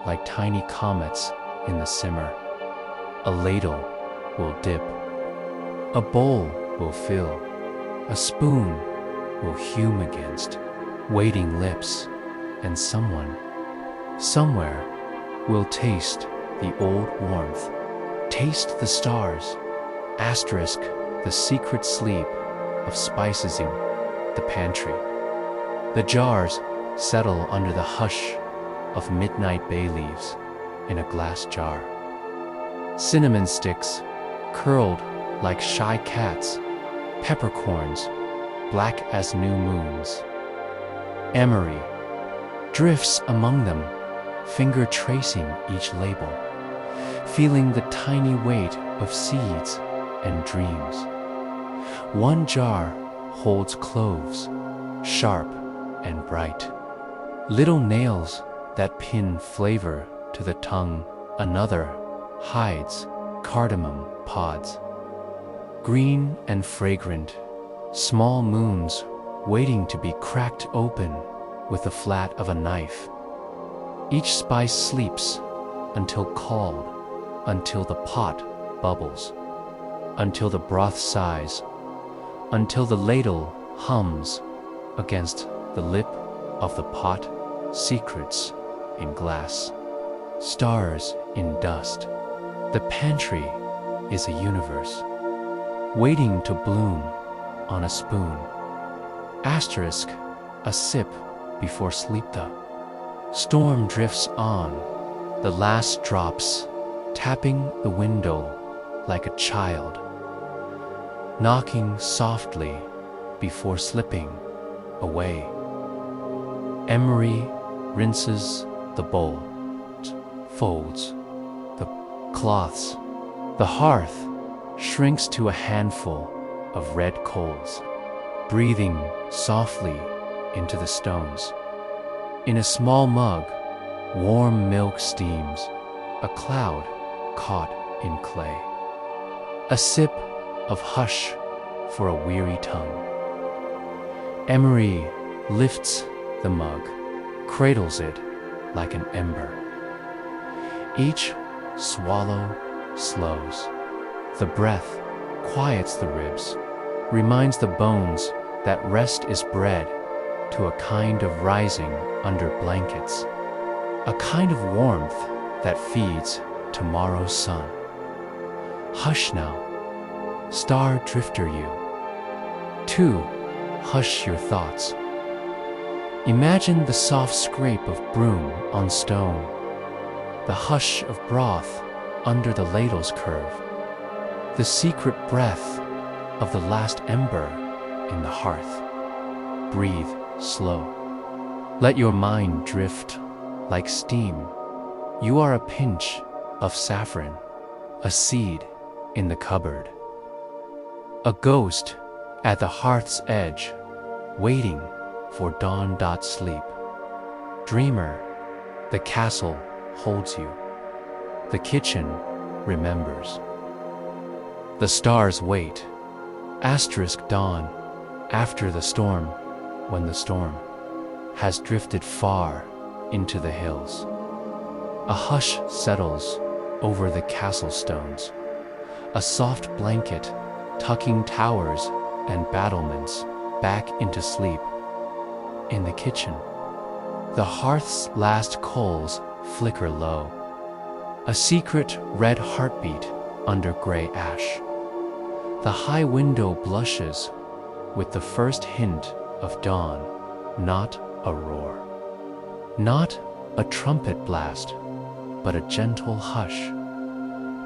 like tiny comets in the simmer. A ladle will dip, a bowl will fill, a spoon will hume against waiting lips. and someone, somewhere, will taste the old warmth, taste the stars, asterisk the secret sleep of spices in the pantry. The jars settle under the hush of midnight bay leaves in a glass jar. Cinnamon sticks, curled like shy cats, peppercorns, black as new moons. Emery drifts among them, finger tracing each label, feeling the tiny weight of seeds and dreams. One jar holds cloves, sharp and bright, little nails that pin flavor to the tongue. Another hides cardamom pods, green and fragrant, small moons waiting to be cracked open with the flat of a knife. Each spice sleeps until called, until the pot bubbles, until the broth sighs, until the ladle hums against the lip of the pot. Secrets in glass, stars in dust. The pantry is a universe waiting to bloom on a spoon. Asterisk a sip before sleep. The storm drifts on, the last drops tapping the window like a child, knocking softly before slipping away. Emery rinses the bowl, folds the cloths. The hearth shrinks to a handful of red coals, breathing softly into the stones. In a small mug, warm milk steams, a cloud caught in clay. A sip of hush for a weary tongue. Emery lifts the mug, cradles it like an ember. Each swallow slows. The breath quiets the ribs, reminds the bones that rest is bred to a kind of rising under blankets, a kind of warmth that feeds tomorrow's sun. Hush now, star drifter you. 2. Hush your thoughts. Imagine the soft scrape of broom on stone, the hush of broth under the ladle's curve, the secret breath of the last ember in the hearth. Breathe slow. Let your mind drift like steam. You are a pinch of saffron, a seed in the cupboard, a ghost at the hearth's edge, waiting for dawn. Sleep. Dreamer, the castle holds you. The kitchen remembers. The stars wait. Asterisk dawn, after the storm, when the storm has drifted far into the hills. A hush settles over the castle stones, a soft blanket tucking towers and battlements back into sleep. In the kitchen, the hearth's last coals flicker low, a secret red heartbeat under gray ash. The high window blushes with the first hint of dawn, not a roar, not a trumpet blast, but a gentle hush,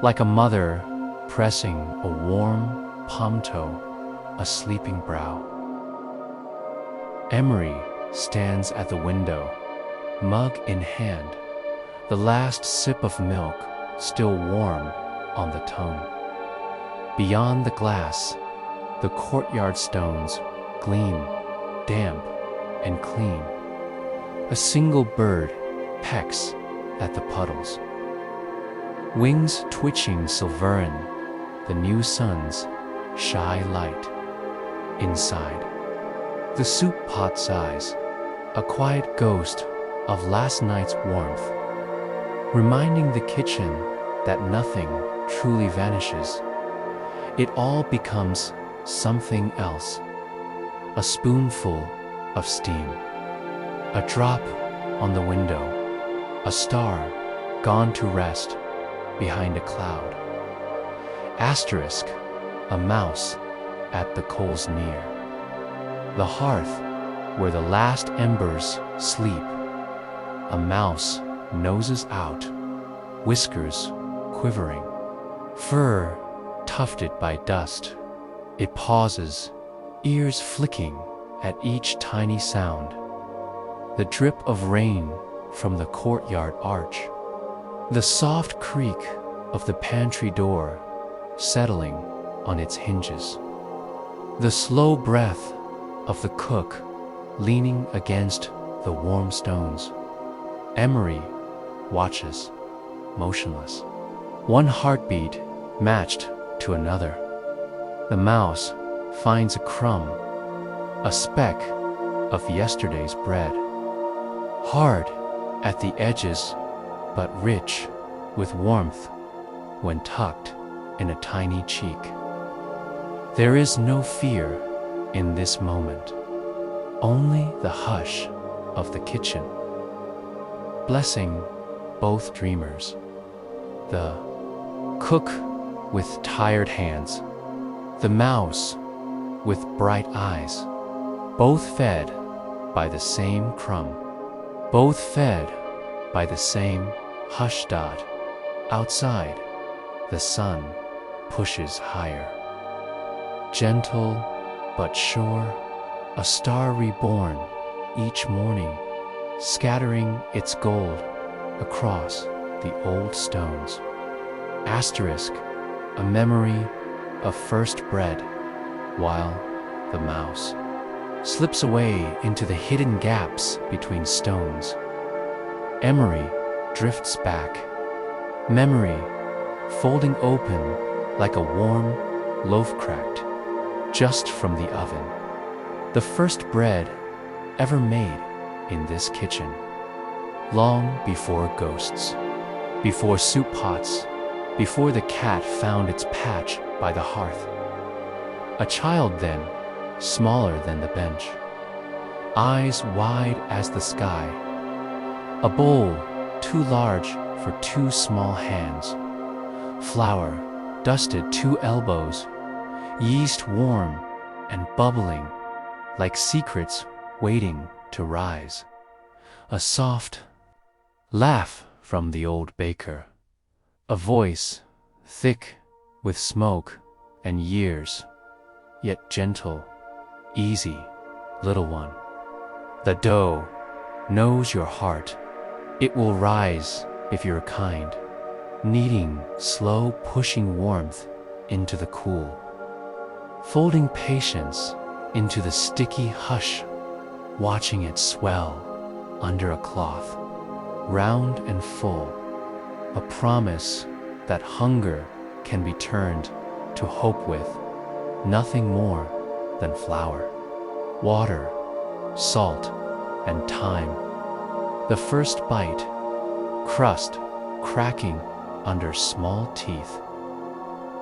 like a mother pressing a warm palm toe, a sleeping brow. Emery stands at the window, mug in hand, the last sip of milk still warm on the tongue. Beyond the glass, the courtyard stones gleam, damp and clean. A single bird pecks at the puddles, wings twitching silveren, the new sun's shy light. Inside, the soup pot sighs, a quiet ghost of last night's warmth, reminding the kitchen that nothing truly vanishes. It all becomes something else, a spoonful of steam, a drop on the window, a star gone to rest behind a cloud. Asterisk, a mouse at the coals near. The hearth where the last embers sleep. A mouse noses out, whiskers quivering, fur tufted by dust. It pauses, ears flicking at each tiny sound. The drip of rain from the courtyard arch. The soft creak of the pantry door settling on its hinges. The slow breath of the cook leaning against the warm stones. Emery watches, motionless. One heartbeat matched to another. The mouse finds a crumb, a speck of yesterday's bread. Hard at the edges, but rich with warmth when tucked in a tiny cheek. There is no fear in this moment, only the hush of the kitchen, blessing both dreamers. The cook with tired hands, the mouse with bright eyes, both fed by the same crumb, both fed by the same hush dot. Outside, the sun pushes higher. Gentle but sure, a star reborn each morning, scattering its gold across the old stones. Asterisk, a memory of first bread, while the mouse slips away into the hidden gaps between stones. Emery drifts back, memory folding open like a warm loaf cracked just from the oven. The first bread ever made in this kitchen, long before ghosts, before soup pots, before the cat found its patch by the hearth. A child then, smaller than the bench, eyes wide as the sky, a bowl too large for two small hands, flour dusted 2 elbows, yeast warm and bubbling like secrets waiting to rise. A soft laugh from the old baker, a voice thick with smoke and years, yet gentle, easy, little one. The dough knows your heart. It will rise if you're kind, needing slow pushing warmth into the cool, folding patience into the sticky hush, watching it swell under a cloth, round and full, a promise that hunger can be turned to hope with nothing more than flour, water, salt, and time. The first bite, crust cracking under small teeth,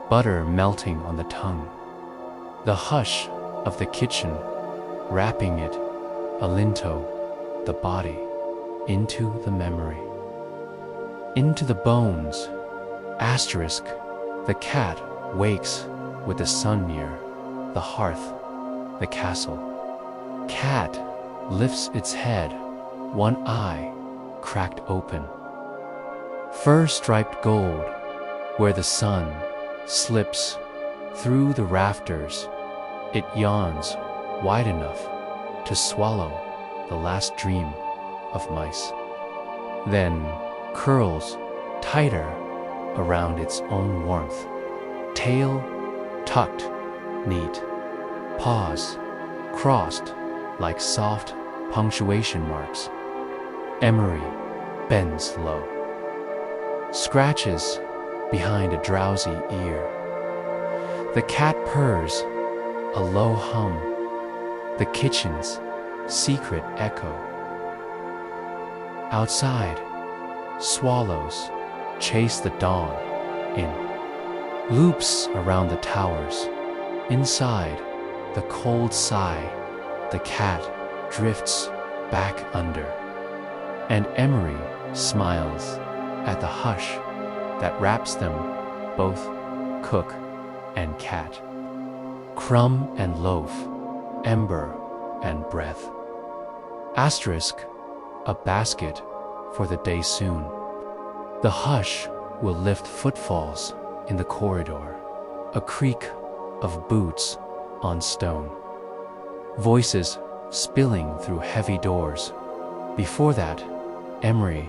butter melting on the tongue, the hush of the kitchen wrapping it, a linto, the body, into the memory, into the bones. Asterisk, the cat wakes with the sun near, the hearth, the castle. Cat lifts its head, one eye cracked open. Fur striped gold, where the sun slips through the rafters, it yawns wide enough to swallow the last dream of mice, then curls tighter around its own warmth, tail tucked neat, paws crossed like soft punctuation marks. Emery bends low, scratches behind a drowsy ear. The cat purrs, a low hum, the kitchen's secret echo. Outside, swallows chase the dawn in loops around the towers. Inside, the cold sigh, the cat drifts back under. And Emery smiles at the hush that wraps them both, cook and cat. Crumb and loaf, ember and breath. Asterisk, a basket for the day soon. The hush will lift footfalls in the corridor, a creak of boots on stone. Voices spilling through heavy doors. Before that, Emery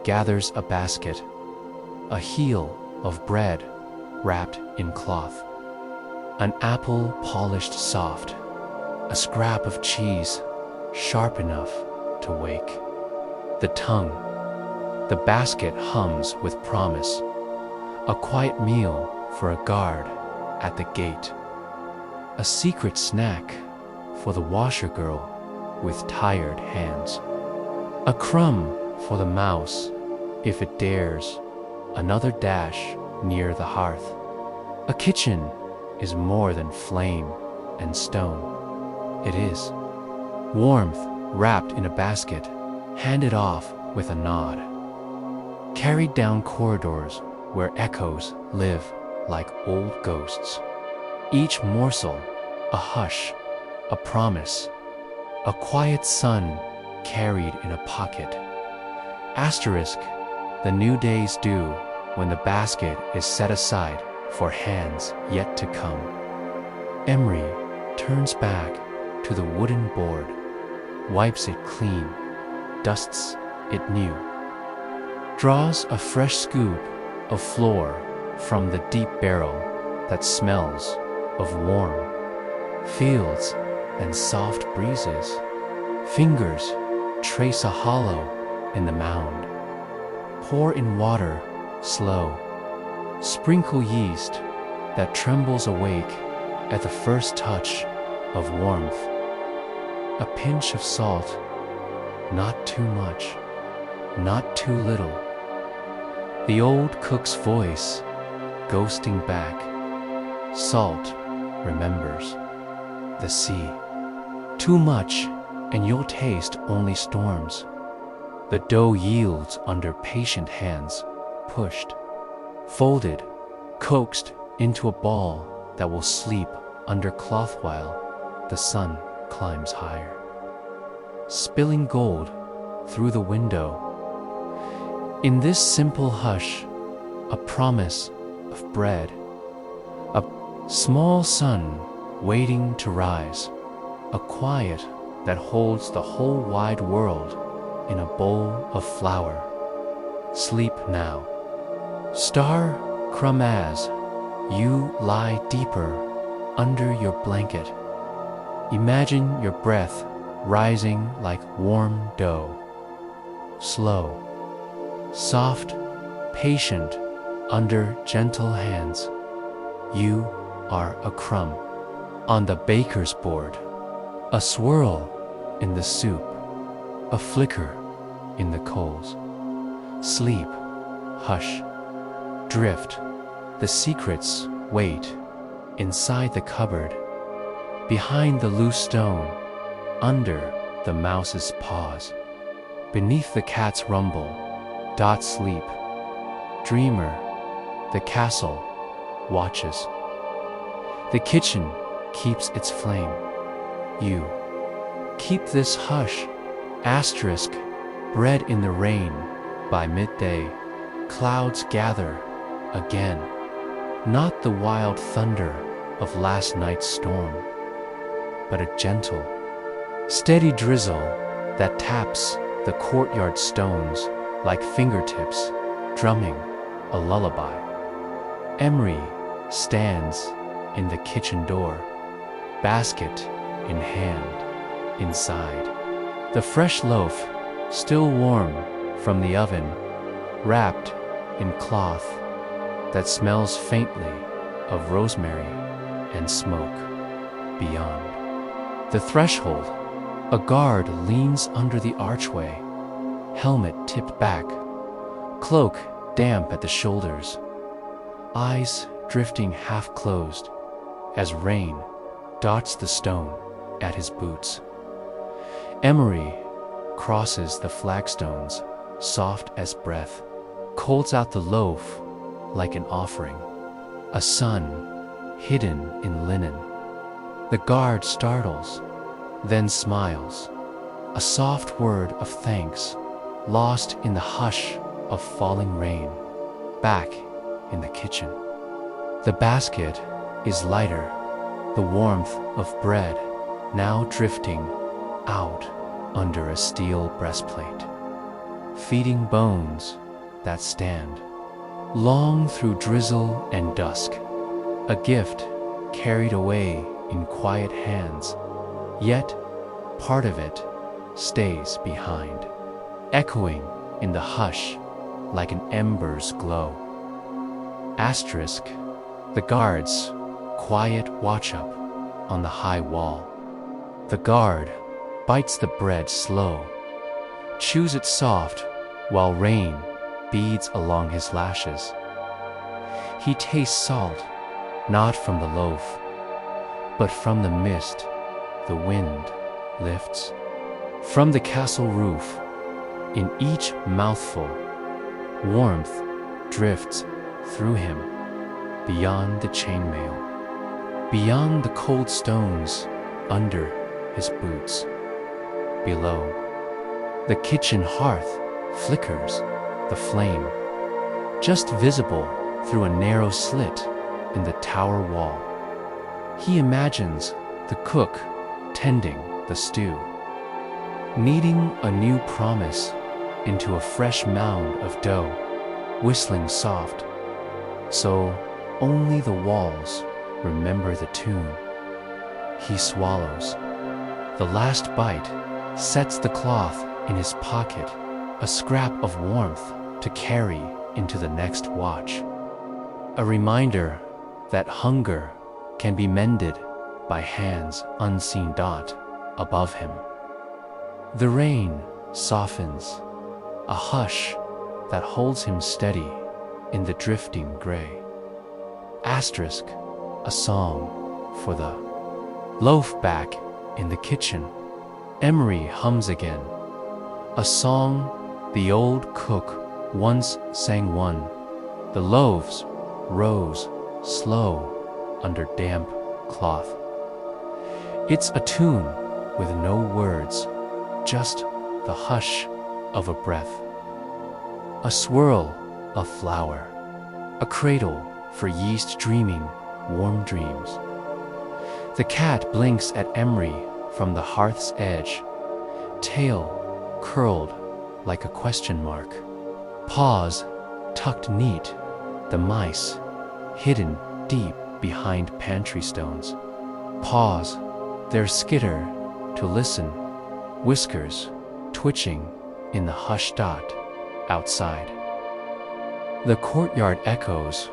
gathers a basket, a heel of bread wrapped in cloth, an apple polished soft, a scrap of cheese sharp enough to wake. The tongue, the basket hums with promise, a quiet meal for a guard at the gate, a secret snack for the washer girl with tired hands, a crumb for the mouse if it dares another dash near the hearth. A kitchen is more than flame and stone. It is warmth wrapped in a basket, handed off with a nod, carried down corridors where echoes live like old ghosts. Each morsel a hush, a promise, a quiet sun carried in a pocket. Asterisk, the new day's due when the basket is set aside for hands yet to come. Emery turns back to the wooden board, wipes it clean, dusts it new, draws a fresh scoop of floor from the deep barrel that smells of warm fields and soft breezes. Fingers trace a hollow in the mound. Pour in water, slow. Sprinkle yeast that trembles awake at the first touch of warmth. A pinch of salt, not too much, not too little. The old cook's voice, ghosting back. Salt remembers the sea. Too much, and you'll taste only storms. The dough yields under patient hands, pushed, folded, coaxed into a ball that will sleep under cloth while the sun climbs higher. Spilling gold through the window. In this simple hush, a promise of bread, a small sun waiting to rise, a quiet that holds the whole wide world in a bowl of flour. Sleep now. Star crumb as you lie deeper under your blanket. Imagine your breath rising like warm dough. Slow, soft, patient under gentle hands. You are a crumb on the baker's board, a swirl in the soup, a flicker in the coals. Sleep, hush, drift. The secrets wait inside the cupboard, behind the loose stone, under the mouse's paws, beneath the cat's rumble. Dot sleep. Dreamer, the castle watches. The kitchen keeps its flame. You keep this hush. Asterisk, bread in the rain. By midday, clouds gather again. Not the wild thunder of last night's storm, but a gentle, steady drizzle that taps the courtyard stones like fingertips drumming a lullaby. Emery stands in the kitchen door, basket in hand, inside. The fresh loaf, still warm from the oven, wrapped in cloth that smells faintly of rosemary and smoke. Beyond the threshold, a guard leans under the archway, helmet tipped back, cloak damp at the shoulders, eyes drifting half closed as rain dots the stone at his boots. Emery crosses the flagstones, soft as breath, holds out the loaf like an offering, a sun hidden in linen. The guard startles, then smiles, a soft word of thanks, lost in the hush of falling rain. Back in the kitchen, the basket is lighter, the warmth of bread now drifting out under a steel breastplate, feeding bones that stand long through drizzle and dusk, a gift carried away in quiet hands, yet part of it stays behind, echoing in the hush like an ember's glow. Asterisk, the guard's quiet watch-up on the high wall. The guard bites the bread slow, chews it soft while rain beads along his lashes. He tastes salt, not from the loaf, but from the mist the wind lifts. From the castle roof, in each mouthful, warmth drifts through him, beyond the chainmail, beyond the cold stones under his boots. Below, the kitchen hearth flickers the flame, just visible through a narrow slit in the tower wall. He imagines the cook tending the stew, kneading a new promise into a fresh mound of dough, whistling soft, so only the walls remember the tune. He swallows. The last bite sets the cloth in his pocket, a scrap of warmth to carry into the next watch. A reminder that hunger can be mended by hands unseen dot above him. The rain softens, a hush that holds him steady in the drifting gray. Asterisk, a song for the loaf back in the kitchen. Emery hums again, a song the old cook once sang one. The loaves rose slow under damp cloth. It's a tune with no words, just the hush of a breath, a swirl of flour, a cradle for yeast dreaming warm dreams. The cat blinks at Emery from the hearth's edge, tail curled like a question mark, paws tucked neat, the mice hidden deep behind pantry stones. Pause their skitter to listen, whiskers twitching in the hushed dot outside. The courtyard echoes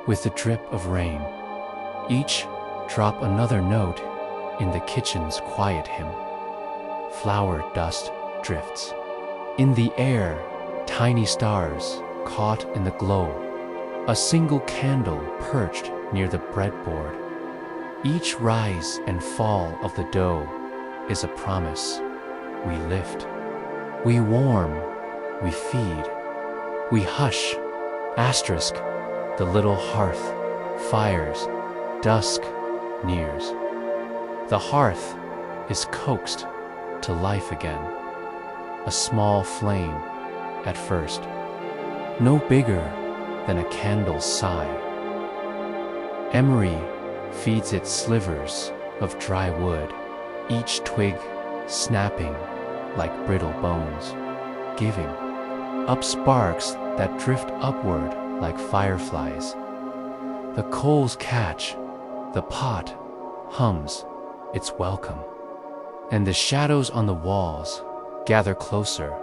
with the drip of rain. Each drop another note in the kitchen's quiet hymn. Flour dust drifts. In the air, tiny stars caught in the glow. A single candle perched near the breadboard. Each rise and fall of the dough is a promise. We lift, we warm, we feed, we hush. Asterisk, the little hearth fires, dusk nears. The hearth is coaxed to life again, a small flame at first, no bigger than a candle's sigh. Emery feeds it slivers of dry wood, each twig snapping like brittle bones, giving up sparks that drift upward like fireflies. The coals catch, the pot hums its welcome, and the shadows on the walls gather closer.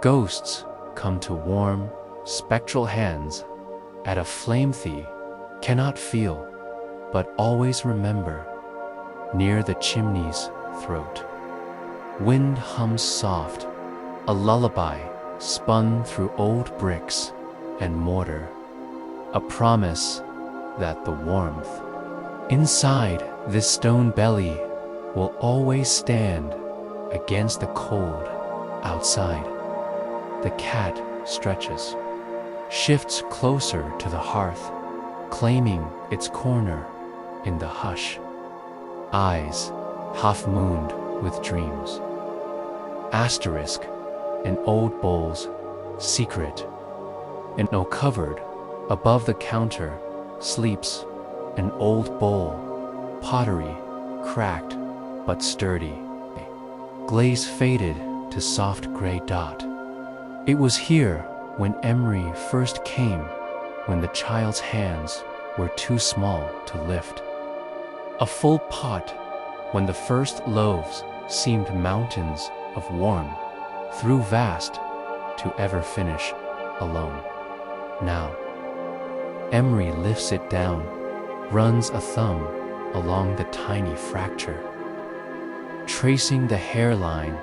Ghosts come to warm, spectral hands at a flame thee cannot feel, but always remember, near the chimney's throat. Wind hums soft, a lullaby spun through old bricks and mortar, a promise that the warmth inside this stone belly will always stand against the cold Outside, the cat stretches, shifts closer to the hearth, claiming its corner in the hush. Eyes half-mooned with dreams. Asterisk, an old bowl's secret. In a cupboard above the counter sleeps an old bowl, pottery, cracked but sturdy. Glaze faded to soft gray dot. It was here when Emery first came, when the child's hands were too small to lift. A full pot, when the first loaves seemed mountains of warm, through vast to ever finish alone. Now, Emery lifts it down, runs a thumb along the tiny fracture, tracing the hairline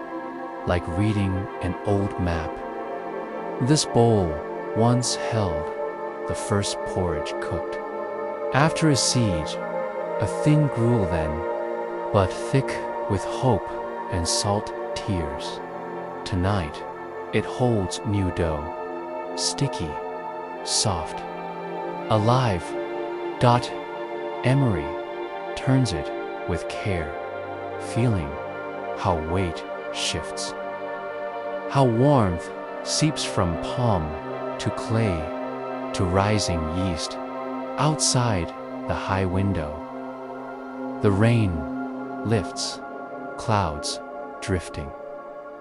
like reading an old map. This bowl once held the first porridge cooked. After a siege, a thin gruel then, but thick with hope and salt tears. Tonight, it holds new dough, sticky, soft, alive. Emery turns it with care, feeling how weight shifts, how warmth seeps from palm to clay to rising yeast. Outside the high window, the rain lifts, clouds drifting.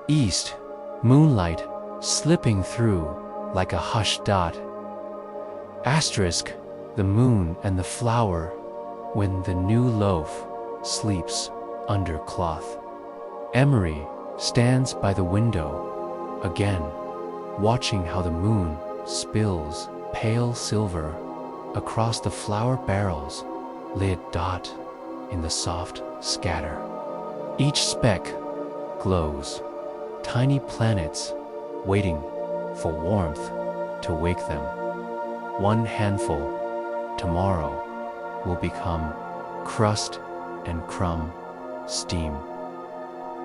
East, moonlight slipping through like a hushed dot. Asterisk, the moon and the flower when the new loaf sleeps under cloth. Emery stands by the window again, watching how the moon spills pale silver across the flour barrels, lit dot in the soft scatter. Each speck glows, tiny planets waiting for warmth to wake them. One handful tomorrow will become crust and crumb, steam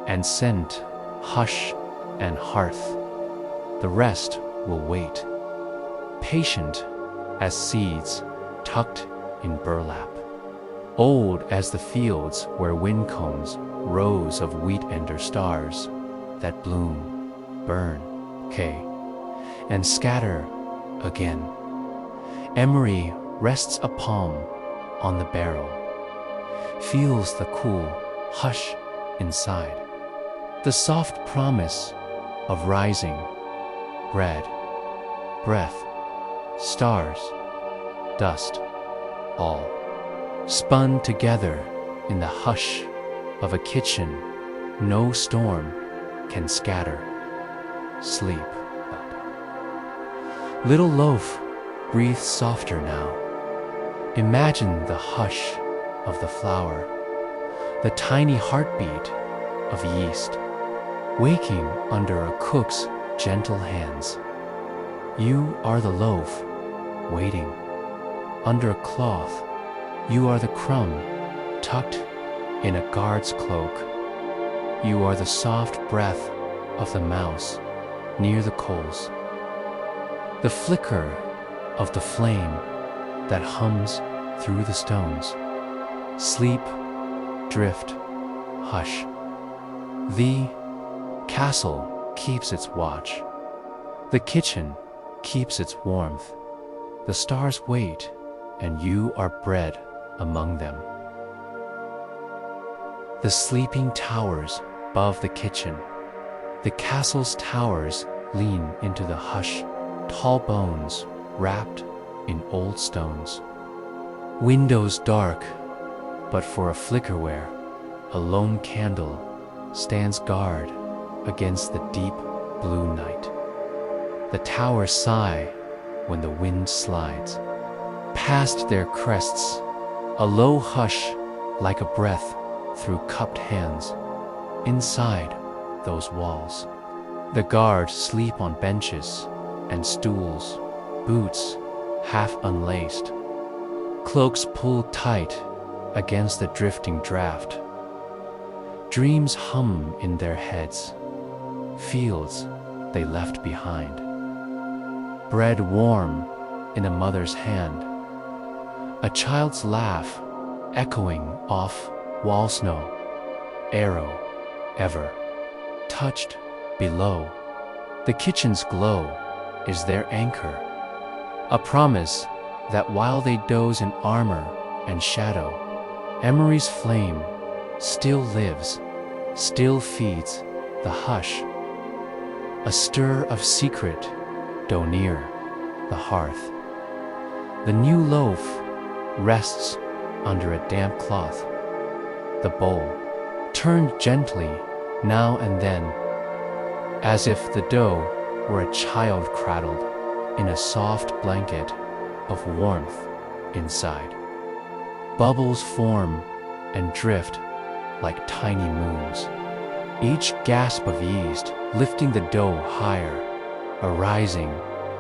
and scent, hush and hearth. The rest will wait, patient as seeds tucked in burlap, old as the fields where wind combs rows of wheat-ender stars that bloom, burn, and scatter again. Emery rests a palm on the barrel, feels the cool hush inside, the soft promise of rising bread, breath, stars, dust, all spun together in the hush of a kitchen no storm can scatter. Sleep. Little loaf, breathe softer now. Imagine the hush of the flour, the tiny heartbeat of yeast, waking under a cook's gentle hands. You are the loaf, waiting. Under a cloth, you are the crumb, tucked in a guard's cloak. You are the soft breath of the mouse near the coals, the flicker of the flame that hums through the stones. Sleep, drift, hush. The castle keeps its watch. The kitchen keeps its warmth. The stars wait, and you are bred among them. The sleeping towers above the kitchen. The castle's towers lean into the hush, tall bones wrapped in old stones. Windows dark, but for a flicker where a lone candle stands guard against the deep blue night. The towers sigh when the wind slides past their crests, a low hush like a breath through cupped hands. Inside those walls, the guards sleep on benches and stools, boots half unlaced, cloaks pulled tight against the drifting draft. Dreams hum in their heads, fields they left behind. Bread warm in a mother's hand, a child's laugh echoing off wall snow, arrow ever touched below. The kitchen's glow is their anchor, a promise that while they doze in armor and shadow, Emery's flame still lives, still feeds the hush, a stir of secret dough near the hearth. The new loaf rests under a damp cloth, the bowl turned gently now and then, as if the dough were a child cradled in a soft blanket of warmth inside. Bubbles form and drift like tiny moons, each gasp of yeast lifting the dough higher, a rising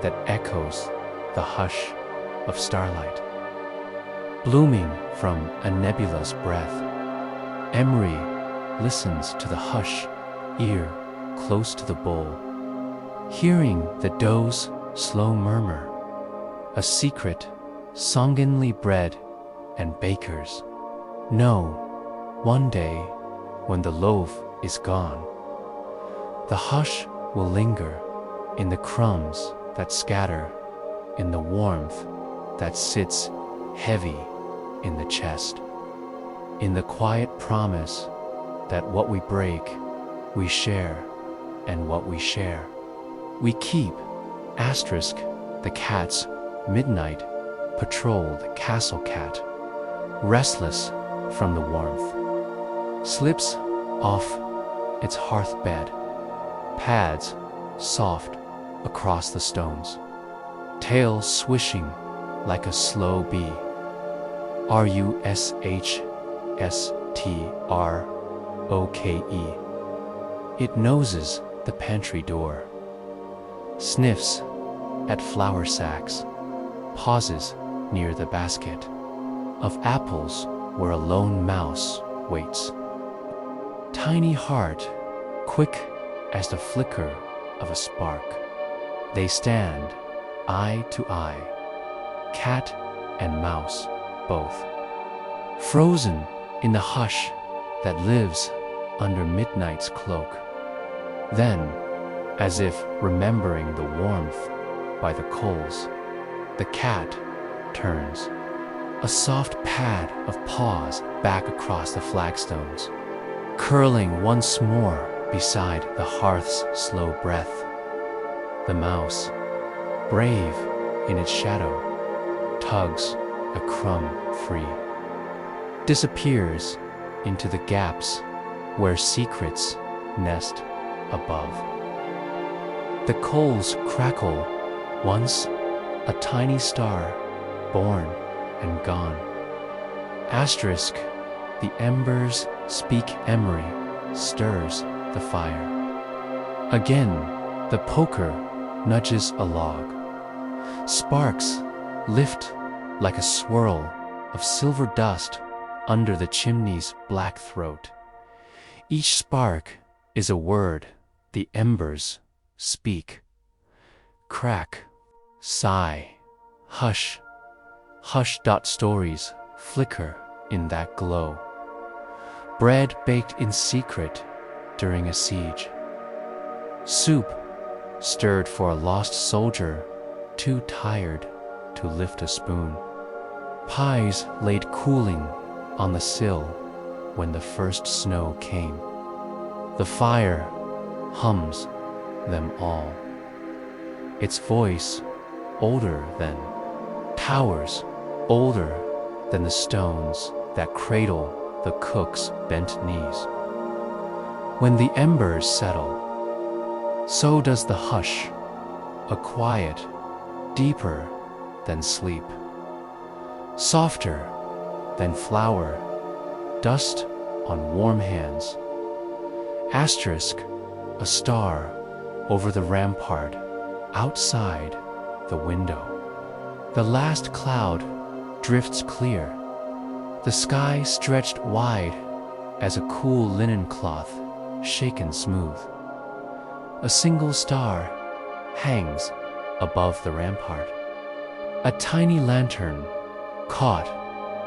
that echoes the hush of starlight. Blooming from a nebulous breath, Emery listens to the hush, ear close to the bowl, hearing the dough's slow murmur, a secret songingly bred and bakers know one day when the loaf is gone, the hush will linger in the crumbs that scatter, in the warmth that sits heavy in the chest, in the quiet promise that what we break, we share, and what we share, we keep. Asterisk, the cat's midnight patrol, the castle cat, restless from the warmth, slips off its hearth bed, pads soft across the stones, tail swishing like a slow bee. RUSHSTROKE. It noses the pantry door, sniffs at flour sacks, pauses near the basket of apples where a lone mouse waits. Tiny heart, quick as the flicker of a spark, they stand eye to eye, cat and mouse both, frozen in the hush that lives under midnight's cloak. Then, as if remembering the warmth by the coals, the cat turns, a soft pad of paws back across the flagstones, curling once more beside the hearth's slow breath. The mouse, brave in its shadow, tugs a crumb free, disappears into the gaps where secrets nest above. The coals crackle, once a tiny star, born and gone. Asterisk, the embers speak Emery, stirs the fire. Again, the poker nudges a log. Sparks lift like a swirl of silver dust under the chimney's black throat. Each spark is a word the embers speak. Crack, sigh, hush, hush. Stories flicker in that glow. Bread baked in secret during a siege. Soup stirred for a lost soldier too tired to lift a spoon. Pies laid cooling on the sill when the first snow came. The fire hums them all. Its voice, older than, towers older than the stones that cradle the cook's bent knees. When the embers settle, so does the hush, a quiet, deeper than sleep, softer than flour, dust on warm hands. Asterisk, a star over the rampart, outside the window. The last cloud drifts clear, the sky stretched wide as a cool linen cloth shaken smooth. A single star hangs above the rampart. A tiny lantern caught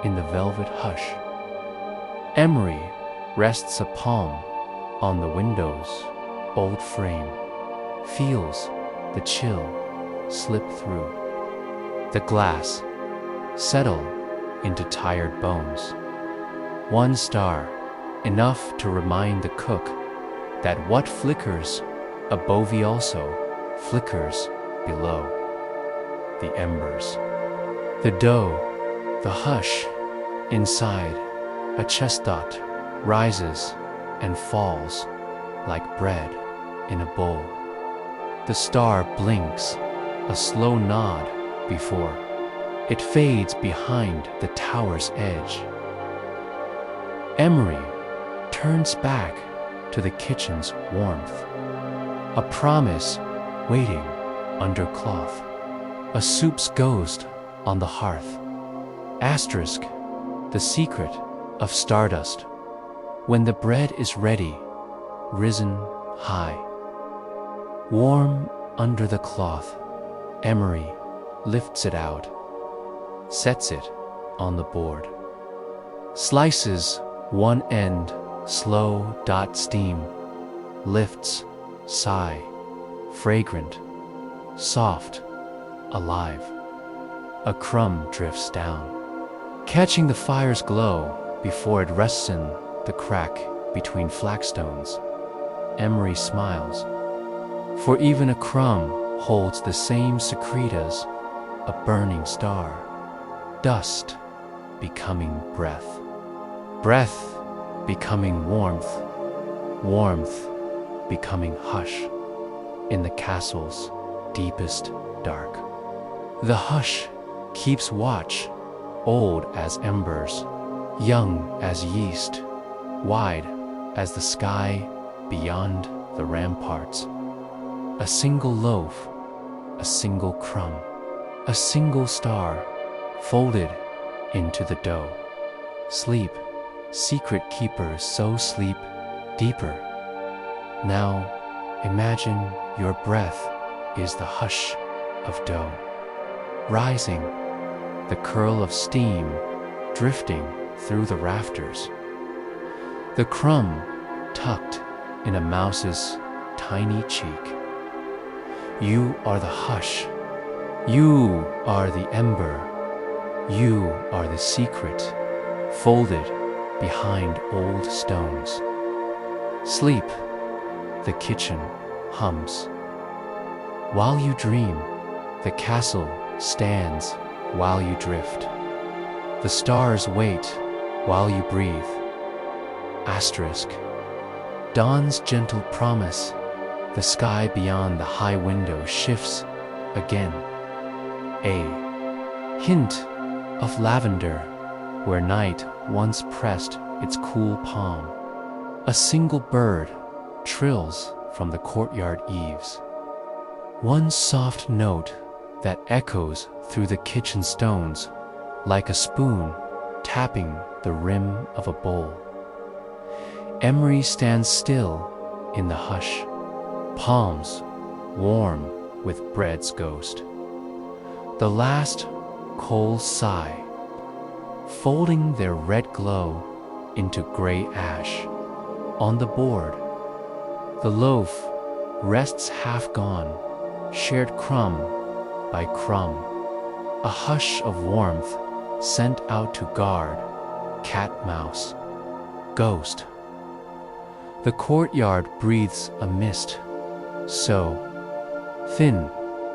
in the velvet hush. Emery rests a palm on the window's old frame, feels the chill slip through the glass, settle into tired bones. One star, enough to remind the cook that what flickers above also flickers below the embers. The dough, the hush, inside a chestnut rises and falls like bread in a bowl. The star blinks a slow nod before it fades behind the tower's edge. Emery turns back to the kitchen's warmth, a promise waiting under cloth, a soup's ghost on the hearth. Asterisk, the secret of stardust, when the bread is ready, risen high. Warm under the cloth, Emery lifts it out, sets it on the board, slices one end, slow dot steam, lifts, sigh, fragrant, soft, alive. A crumb drifts down, catching the fire's glow before it rests in the crack between flagstones. Emery smiles, for even a crumb holds the same secret as a burning star, dust becoming breath, breath becoming warmth, warmth becoming hush in the castle's deepest dark. The hush keeps watch, old as embers, young as yeast, wide as the sky beyond the ramparts. A single loaf, a single crumb, a single star folded into the dough. Sleep, secret keepers, so sleep deeper. Now imagine your breath is the hush of dough, rising, the curl of steam drifting through the rafters. The crumb tucked in a mouse's tiny cheek. You are the hush, you are the ember, you are the secret, folded behind old stones. Sleep, the kitchen hums. While you dream, the castle stands while you drift. The stars wait while you breathe. Asterisk, dawn's gentle promise, the sky beyond the high window shifts again. A hint of lavender where night once pressed its cool palm. A single bird trills from the courtyard eaves. One soft note that echoes through the kitchen stones like a spoon tapping the rim of a bowl. Emery stands still in the hush, palms warm with bread's ghost. The last coal sigh, folding their red glow into gray ash. On the board, the loaf rests half gone, shared crumb by crumb. A hush of warmth sent out to guard, cat, mouse, ghost. The courtyard breathes a mist, so thin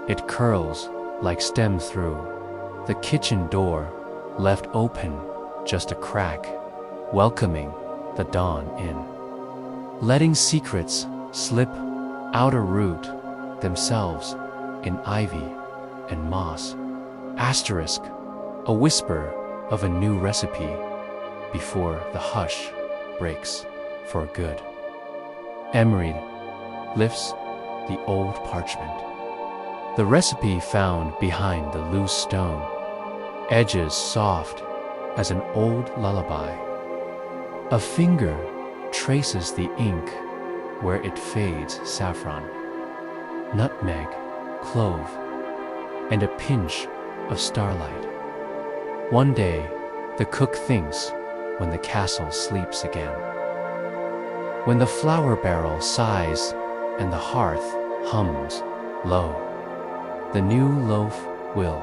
it curls like stem through the kitchen door, left open just a crack, welcoming the dawn in, letting secrets slip out a root themselves in ivy and moss. Asterisk, a whisper of a new recipe before the hush breaks for good. Emery lifts the old parchment, the recipe found behind the loose stone, edges soft as an old lullaby. A finger traces the ink where it fades saffron. nutmeg, clove, and a pinch of starlight. One day, the cook thinks when the castle sleeps again. When the flour barrel sighs and the hearth hums low, the new loaf will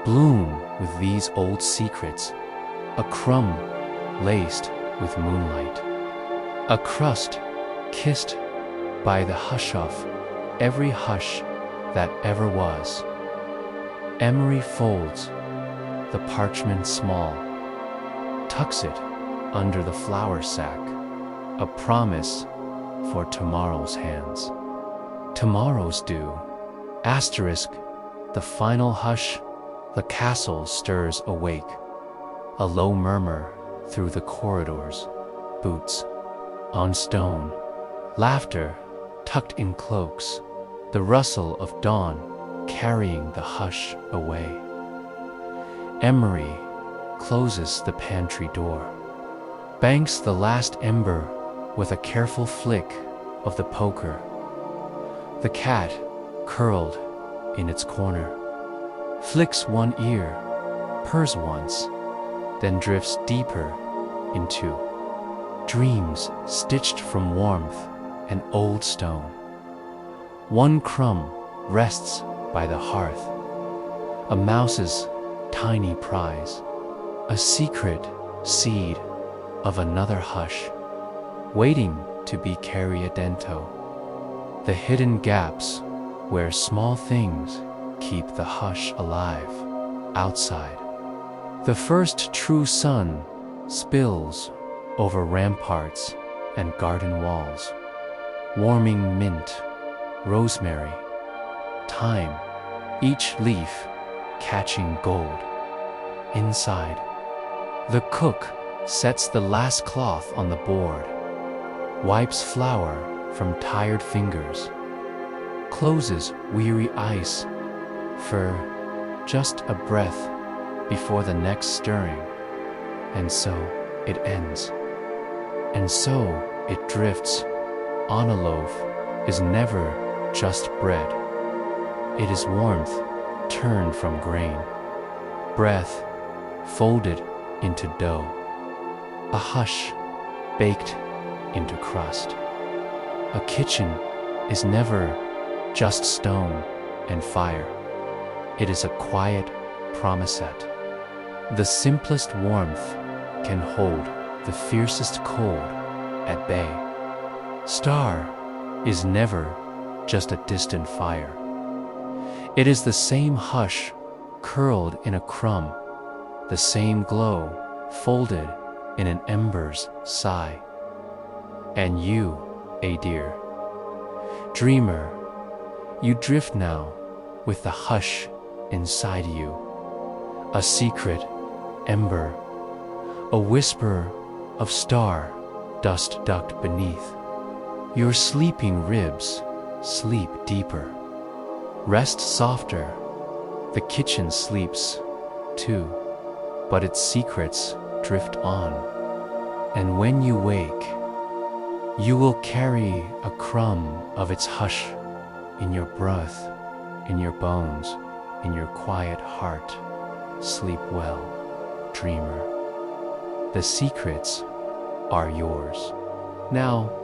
bloom with these old secrets, a crumb laced with moonlight, a crust kissed by the hush of every hush that ever was. Emery folds the parchment small, tucks it under the flour sack, a promise for tomorrow's hands. Tomorrow's due, asterisk, the final hush, the castle stirs awake, a low murmur through the corridors, boots on stone, laughter tucked in cloaks, the rustle of dawn carrying the hush away. Emery closes the pantry door, banks the last ember with a careful flick of the poker. The cat, curled in its corner, flicks one ear, purrs once, then drifts deeper into dreams stitched from warmth and old stone. One crumb rests by the hearth, a mouse's tiny prize, a secret seed of another hush, waiting to be carriedento. The hidden gaps where small things keep the hush alive outside. The first true sun spills over ramparts and garden walls, warming mint, rosemary, thyme, each leaf catching gold. Inside, the cook sets the last cloth on the board, wipes flour from tired fingers, closes weary eyes for just a breath before the next stirring, and so it ends. And so it drifts on. A loaf is never just bread. It is warmth turned from grain, breath folded into dough, a hush baked into crust. A kitchen is never just stone and fire. It is a quiet promisette. The simplest warmth can hold the fiercest cold at bay. Star is never just a distant fire. It is the same hush curled in a crumb, the same glow folded in an ember's sigh. And you, a dear dreamer, you drift now with the hush inside you, a secret ember, a whisper of star dust ducked beneath. Your sleeping ribs sleep deeper, rest softer. The kitchen sleeps too, but its secrets drift on. And when you wake, you will carry a crumb of its hush in your breath, in your bones, in your quiet heart. Sleep well, dreamer. The secrets are yours. Now,